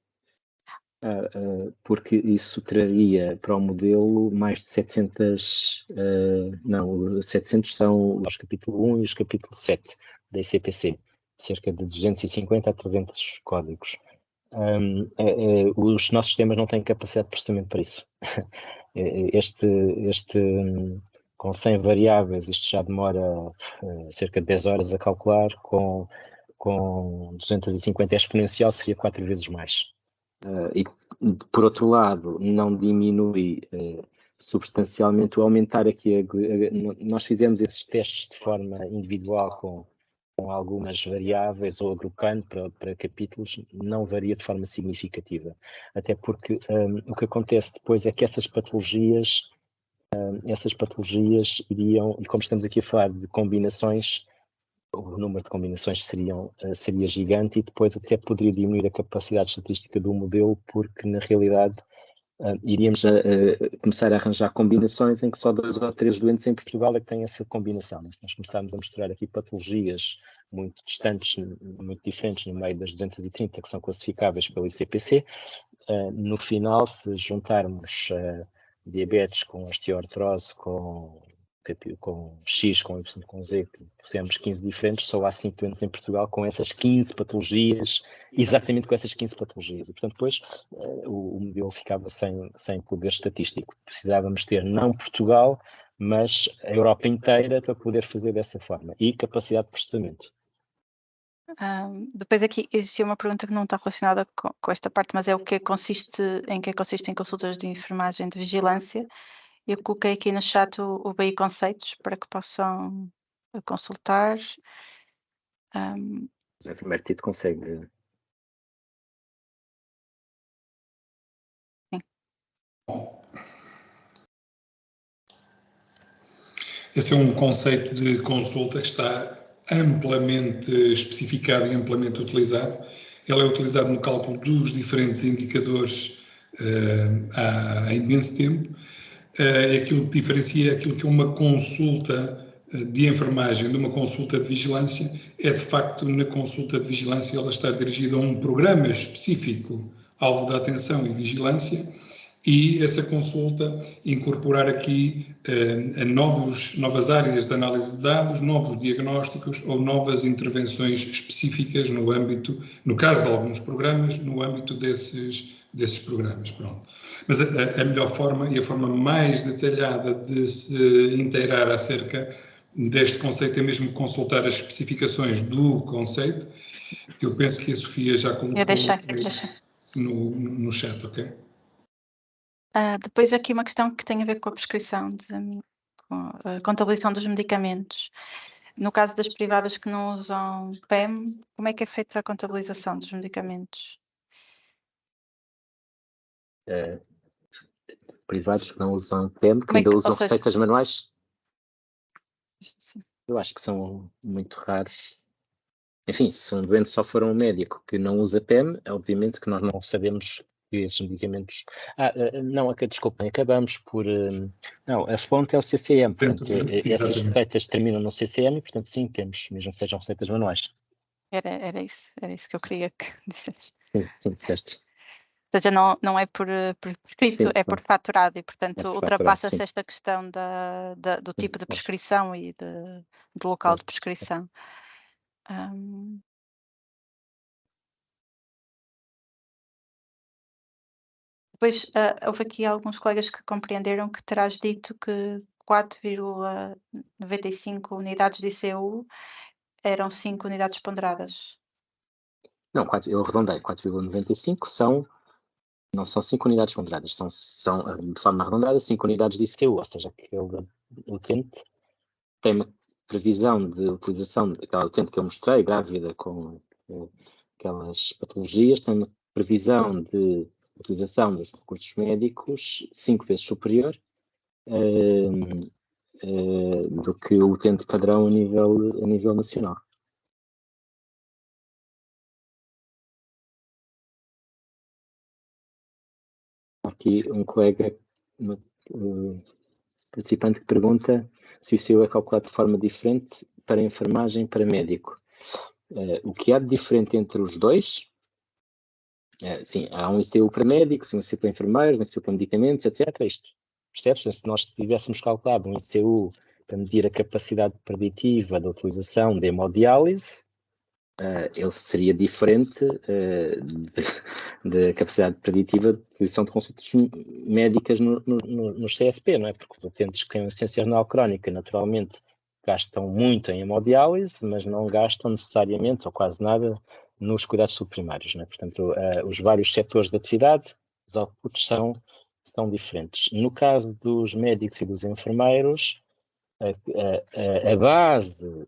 Porque isso traria para o modelo mais de 700, 700 são os capítulo 1 e os capítulo 7 da ICPC, cerca de 250 a 300 códigos. Os nossos sistemas não têm capacidade de processamento para isso. Com 100 variáveis, isto já demora cerca de 10 horas a calcular, com 250 é exponencial, seria 4 vezes mais. E, por outro lado, não diminui substancialmente o aumentar aqui. Nós fizemos esses testes de forma individual com algumas variáveis ou agrupando para capítulos, não varia de forma significativa. Até porque o que acontece depois é que essas patologias iriam, e como estamos aqui a falar de combinações, o número de combinações seria gigante e depois até poderia diminuir a capacidade estatística do modelo, porque na realidade iríamos começar a arranjar combinações em que só 2 ou 3 doentes em Portugal é que têm essa combinação. Mas se nós começarmos a misturar aqui patologias muito distantes, muito diferentes no meio das 230 que são classificáveis pelo ICPC, no final, se juntarmos diabetes com osteoartrose, com X, com Y, com Z, que pusemos 15 diferentes, só há 5 doentes em Portugal com essas 15 patologias, exatamente com essas 15 patologias. E, portanto, depois o modelo ficava sem poder estatístico. Precisávamos ter não Portugal, mas a Europa inteira para poder fazer dessa forma. E capacidade de processamento. Depois aqui existia uma pergunta que não está relacionada com esta parte, mas é em que consistem consultas de enfermagem de vigilância Eu coloquei aqui no chat o BI Conceitos para que possam consultar. O José Enfermeiro Tito consegue. Esse é um conceito de consulta que está amplamente especificado e amplamente utilizado. Ele é utilizado no cálculo dos diferentes indicadores há imenso tempo. Aquilo que diferencia aquilo que é uma consulta de enfermagem de uma consulta de vigilância é, de facto, na consulta de vigilância ela está dirigida a um programa específico, alvo de atenção e vigilância, e essa consulta incorporar aqui novas áreas de análise de dados, novos diagnósticos ou novas intervenções específicas no âmbito, no caso de alguns programas, no âmbito desses programas. Pronto. Mas a melhor forma e a forma mais detalhada de se inteirar acerca deste conceito é mesmo consultar as especificações do conceito, que eu penso que a Sofia já colocou no chat, ok? Depois aqui uma questão que tem a ver com a prescrição, com a contabilização dos medicamentos. No caso das privadas que não usam PEM, como é que é feita a contabilização dos medicamentos? Privados que não usam PEM, que ainda usam receitas manuais? Sim. Eu acho que são muito raros. Enfim, se um doente só for a um médico que não usa PEM, obviamente que nós não sabemos que esses medicamentos... não, desculpem, acabamos por... não, a fonte é o CCM, portanto, essas receitas terminam no CCM e, portanto, sim, temos, mesmo que sejam receitas manuais. Era isso que eu queria que dissesse. Sim, certo. Ou seja, não é por prescrito, Sim, é por faturado e, portanto, ultrapassa-se esta questão do tipo de prescrição e do local de prescrição. Depois, houve aqui alguns colegas que compreenderam que terás dito que 4,95 unidades de ICU eram 5 unidades ponderadas. Não, eu arredondei, 4,95 não são 5 unidades ponderadas, são de forma arredondada 5 unidades de ICU, ou seja, aquele utente tem uma previsão de utilização daquela utente que eu mostrei, grávida com aquelas patologias, tem uma previsão de utilização dos recursos médicos 5 vezes superior do que o utente padrão a nível nacional. Aqui um colega, participante, que pergunta se o ICU é calculado de forma diferente para enfermagem e para médico. O que há de diferente entre os dois? Sim, há um ICU para médicos, um ICU para enfermeiros, um ICU para medicamentos, etc. Isto, percebes? Se nós tivéssemos calculado um ICU para medir a capacidade preditiva da utilização de hemodiálise, ele seria diferente da capacidade preditiva de utilização de consultas médicas no CSP, não é? Porque os utentes que têm insuficiência renal crónica, naturalmente, gastam muito em hemodiálise, mas não gastam necessariamente, ou quase nada, nos cuidados subprimários, não é? Portanto, os vários setores de atividade, os outputs são diferentes. No caso dos médicos e dos enfermeiros, a base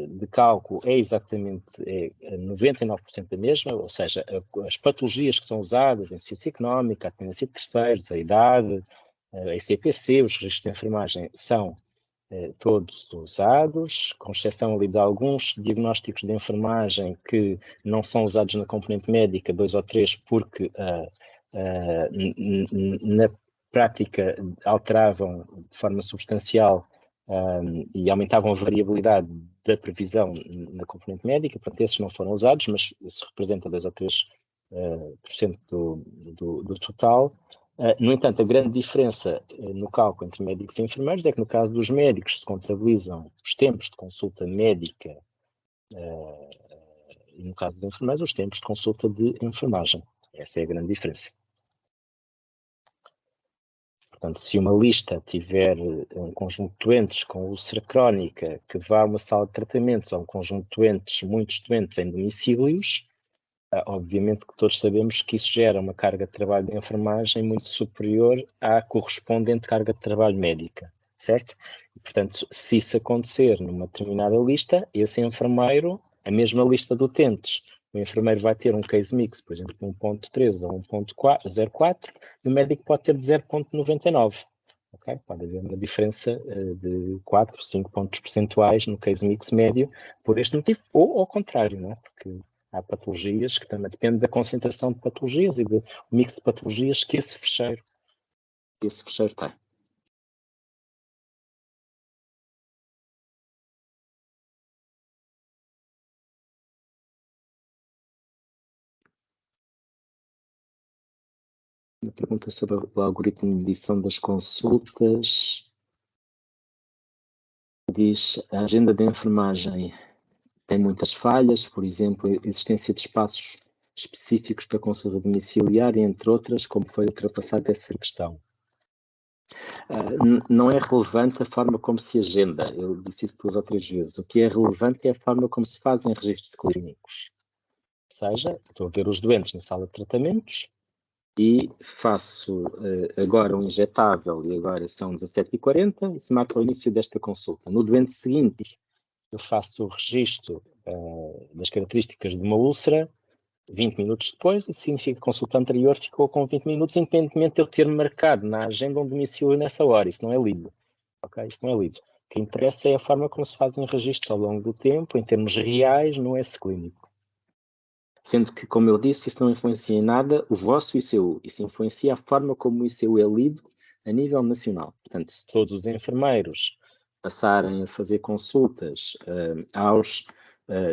de cálculo é exatamente 99% a mesma, ou seja, as patologias que são usadas, a insuficiência económica, a dependência de terceiros, a idade, a ICPC, os registros de enfermagem são todos usados, com exceção ali de alguns diagnósticos de enfermagem que não são usados na componente médica, 2 ou 3, porque na prática alteravam de forma substancial e aumentavam a variabilidade da previsão na componente médica. Portanto, esses não foram usados, mas isso representa 2 ou 3% do total. No entanto, a grande diferença no cálculo entre médicos e enfermeiros é que no caso dos médicos se contabilizam os tempos de consulta médica e no caso dos enfermeiros os tempos de consulta de enfermagem. Essa é a grande diferença. Portanto, se uma lista tiver um conjunto de doentes com úlcera crónica que vá a uma sala de tratamentos ou um conjunto de doentes, muitos doentes em domicílios, Obviamente que todos sabemos que isso gera uma carga de trabalho de enfermagem muito superior à correspondente carga de trabalho médica, certo? E, portanto, se isso acontecer numa determinada lista, esse enfermeiro, a mesma lista de utentes, o enfermeiro vai ter um case mix, por exemplo, de 1.13 ou 1.04, e o médico pode ter de 0.99. Okay? Pode haver uma diferença de 4, 5 pontos percentuais no case mix médio por este motivo, ou ao contrário, não é? Porque há patologias que também depende da concentração de patologias e do mix de patologias que esse fecheiro tem. Uma pergunta sobre o algoritmo de medição das consultas. Diz, a agenda de enfermagem tem muitas falhas, por exemplo, a existência de espaços específicos para consulta domiciliar, entre outras, como foi ultrapassada essa questão. Não é relevante a forma como se agenda, eu disse isso 2 ou 3 vezes. O que é relevante é a forma como se fazem registros clínicos. Ou seja, estou a ver os doentes na sala de tratamentos e faço agora um injetável e agora são 17h40 e se marca o início desta consulta. No doente seguinte, eu faço o registro das características de uma úlcera 20 minutos depois, isso significa que a consulta anterior ficou com 20 minutos, independentemente de eu ter marcado na agenda um domicílio nessa hora. Isso não é lido. Ok? Isso não é lido. O que interessa é a forma como se fazem registros ao longo do tempo, em termos reais, no S clínico. Sendo que, como eu disse, isso não influencia em nada o vosso ICU. Isso influencia a forma como o ICU é lido a nível nacional. Portanto, se todos os enfermeiros passarem a fazer consultas aos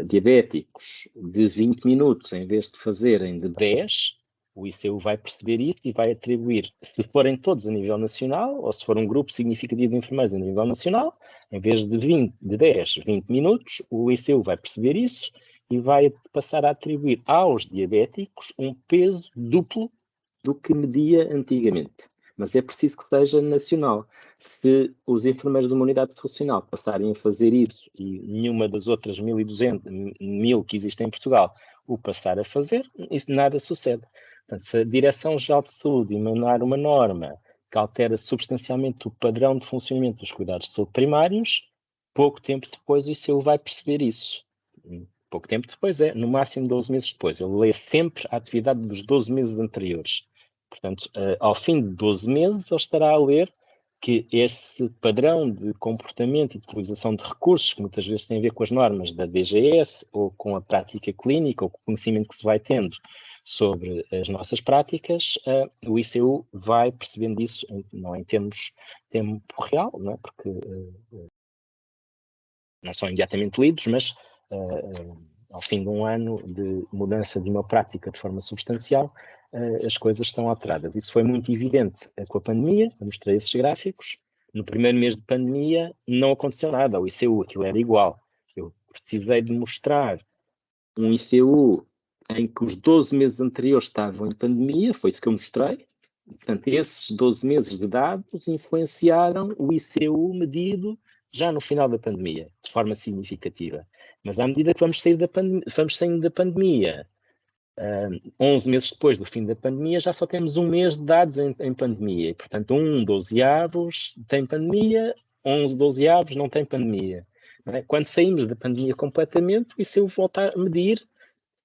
diabéticos de 20 minutos em vez de fazerem de 10, o ICU vai perceber isso e vai atribuir, se forem todos a nível nacional, ou se for um grupo significativo de enfermeiros a nível nacional, em vez de 10, 20 minutos, o ICU vai perceber isso e vai passar a atribuir aos diabéticos um peso duplo do que media antigamente. Mas é preciso que seja nacional. Se os enfermeiros de uma unidade funcional passarem a fazer isso e nenhuma das outras 1.200 que existem em Portugal o passar a fazer, isso nada sucede. Portanto, se a Direção-Geral de Saúde emanar uma norma que altera substancialmente o padrão de funcionamento dos cuidados de saúde primários, pouco tempo depois o ICU vai perceber isso. Pouco tempo depois no máximo 12 meses depois. Ele lê sempre a atividade dos 12 meses anteriores. Portanto, ao fim de 12 meses, ele estará a ler que esse padrão de comportamento e de utilização de recursos, que muitas vezes tem a ver com as normas da DGS, ou com a prática clínica, ou com o conhecimento que se vai tendo sobre as nossas práticas, o ICU vai percebendo isso, não em termos de tempo real, não é? Porque não são imediatamente lidos, mas ao fim de um ano de mudança de uma prática de forma substancial, as coisas estão alteradas. Isso foi muito evidente com a pandemia, eu mostrei esses gráficos. No primeiro mês de pandemia não aconteceu nada, o ICU, aquilo era igual. Eu precisei de mostrar um ICU em que os 12 meses anteriores estavam em pandemia, foi isso que eu mostrei. Portanto, esses 12 meses de dados influenciaram o ICU medido já no final da pandemia, de forma significativa. Mas à medida que vamos saindo da pandemia, 11 meses depois do fim da pandemia, já só temos um mês de dados em pandemia. E, portanto, 12avos tem pandemia, 12avos não tem pandemia. Não é? Quando saímos da pandemia completamente, o ICU volta a medir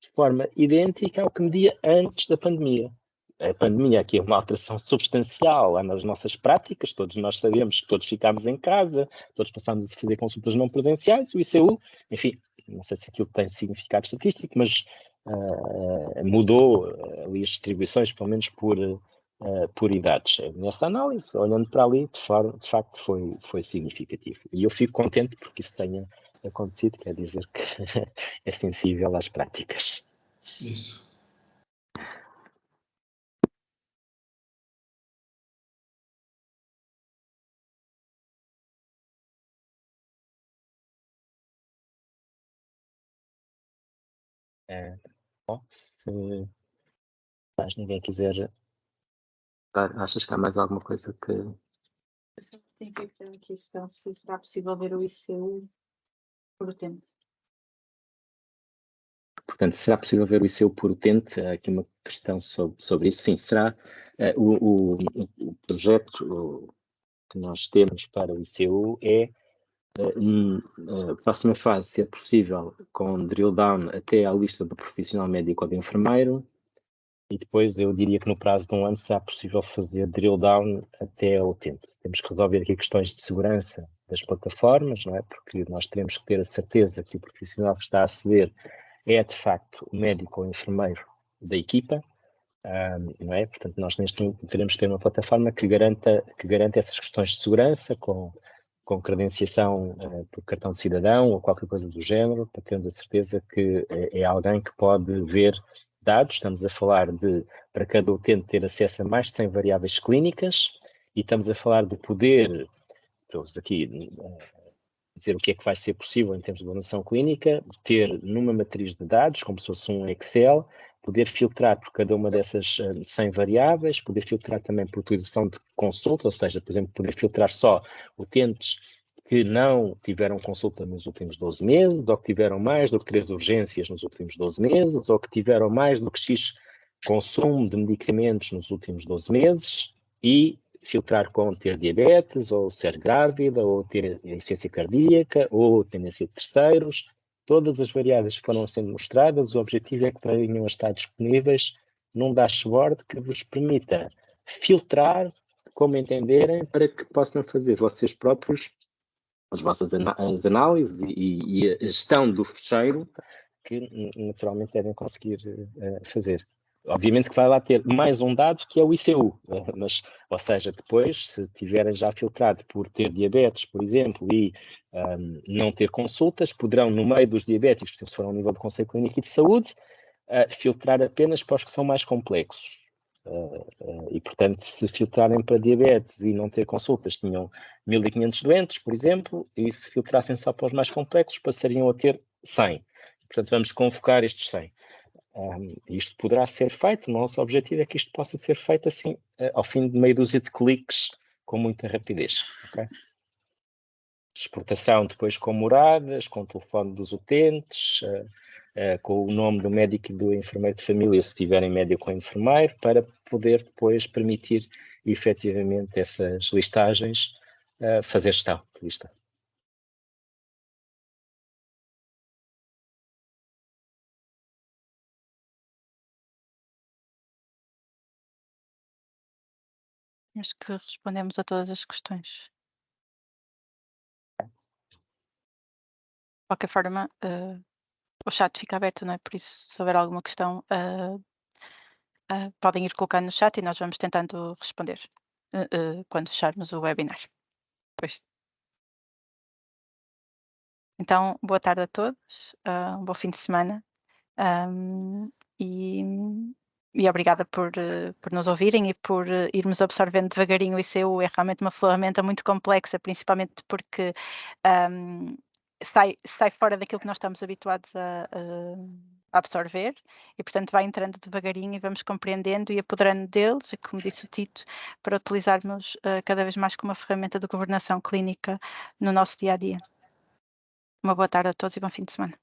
de forma idêntica ao que media antes da pandemia. A pandemia aqui é uma alteração substancial nas nossas práticas, todos nós sabemos que todos ficámos em casa, todos passámos a fazer consultas não presenciais, o ICU, enfim, não sei se aquilo tem significado estatístico, mas mudou ali as distribuições, pelo menos por idades. Nessa análise, olhando para ali, de facto foi significativo. E eu fico contente porque isso tenha acontecido, quer dizer que é sensível às práticas. Isso. Bom, se mais ninguém quiser, achas que há mais alguma coisa que... Eu só tenho que ver aqui a questão se será possível ver o ICU por tempo. Portanto, será possível ver o ICU por utente? Há aqui uma questão sobre isso. Sim, será o projeto que nós temos para o ICU é a próxima fase, se é possível, com drill down até à lista do profissional médico ou de enfermeiro, e depois eu diria que no prazo de um ano será possível fazer drill down até ao utente. Temos que resolver aqui questões de segurança das plataformas, não é? Porque nós teremos que ter a certeza que o profissional que está a aceder é de facto o médico ou o enfermeiro da equipa, não é? Portanto, nós neste momento teremos que ter uma plataforma que garanta essas questões de segurança com credenciação por cartão de cidadão ou qualquer coisa do género, para termos a certeza que é alguém que pode ver dados. Estamos a falar de, para cada utente, ter acesso a mais de 100 variáveis clínicas, e estamos a falar de poder, estou-vos aqui dizer o que é que vai ser possível em termos de avaliação clínica, ter numa matriz de dados, como se fosse um Excel, poder filtrar por cada uma dessas 100 variáveis, poder filtrar também por utilização de consulta, ou seja, por exemplo, poder filtrar só utentes que não tiveram consulta nos últimos 12 meses, ou que tiveram mais do que 3 urgências nos últimos 12 meses, ou que tiveram mais do que X consumo de medicamentos nos últimos 12 meses, e filtrar com ter diabetes, ou ser grávida, ou ter insuficiência cardíaca, ou tendência de terceiros. Todas as variáveis que foram sendo mostradas, o objetivo é que venham a estar disponíveis num dashboard que vos permita filtrar como entenderem, para que possam fazer vocês próprios as vossas análises e a gestão do fecheiro, que naturalmente devem conseguir fazer. Obviamente que vai lá ter mais um dado, que é o ICU, mas, ou seja, depois, se tiverem já filtrado por ter diabetes, por exemplo, e não ter consultas, poderão, no meio dos diabéticos, se for ao nível de Conselho Clínico e de Saúde, filtrar apenas para os que são mais complexos. E, portanto, se filtrarem para diabetes e não ter consultas, tinham 1.500 doentes, por exemplo, e se filtrassem só para os mais complexos, passariam a ter 100. Portanto, vamos convocar estes 100. Isto poderá ser feito, o nosso objetivo é que isto possa ser feito assim, ao fim de meia dúzia de cliques, com muita rapidez. Okay? Exportação depois com moradas, com o telefone dos utentes, com o nome do médico e do enfermeiro de família, se tiverem médico ou enfermeiro, para poder depois permitir efetivamente essas listagens, fazer gestão de lista. Acho que respondemos a todas as questões. De qualquer forma, o chat fica aberto, não é? Por isso, se houver alguma questão, podem ir colocando no chat e nós vamos tentando responder quando fecharmos o webinar. Pois. Então, boa tarde a todos, um bom fim de semana, e obrigada por nos ouvirem e por irmos absorvendo devagarinho o ICU. É realmente uma ferramenta muito complexa, principalmente porque sai fora daquilo que nós estamos habituados a absorver, e portanto vai entrando devagarinho e vamos compreendendo e apoderando deles, como disse o Tito, para utilizarmos cada vez mais como uma ferramenta de governação clínica no nosso dia a dia. Uma boa tarde a todos e bom fim de semana.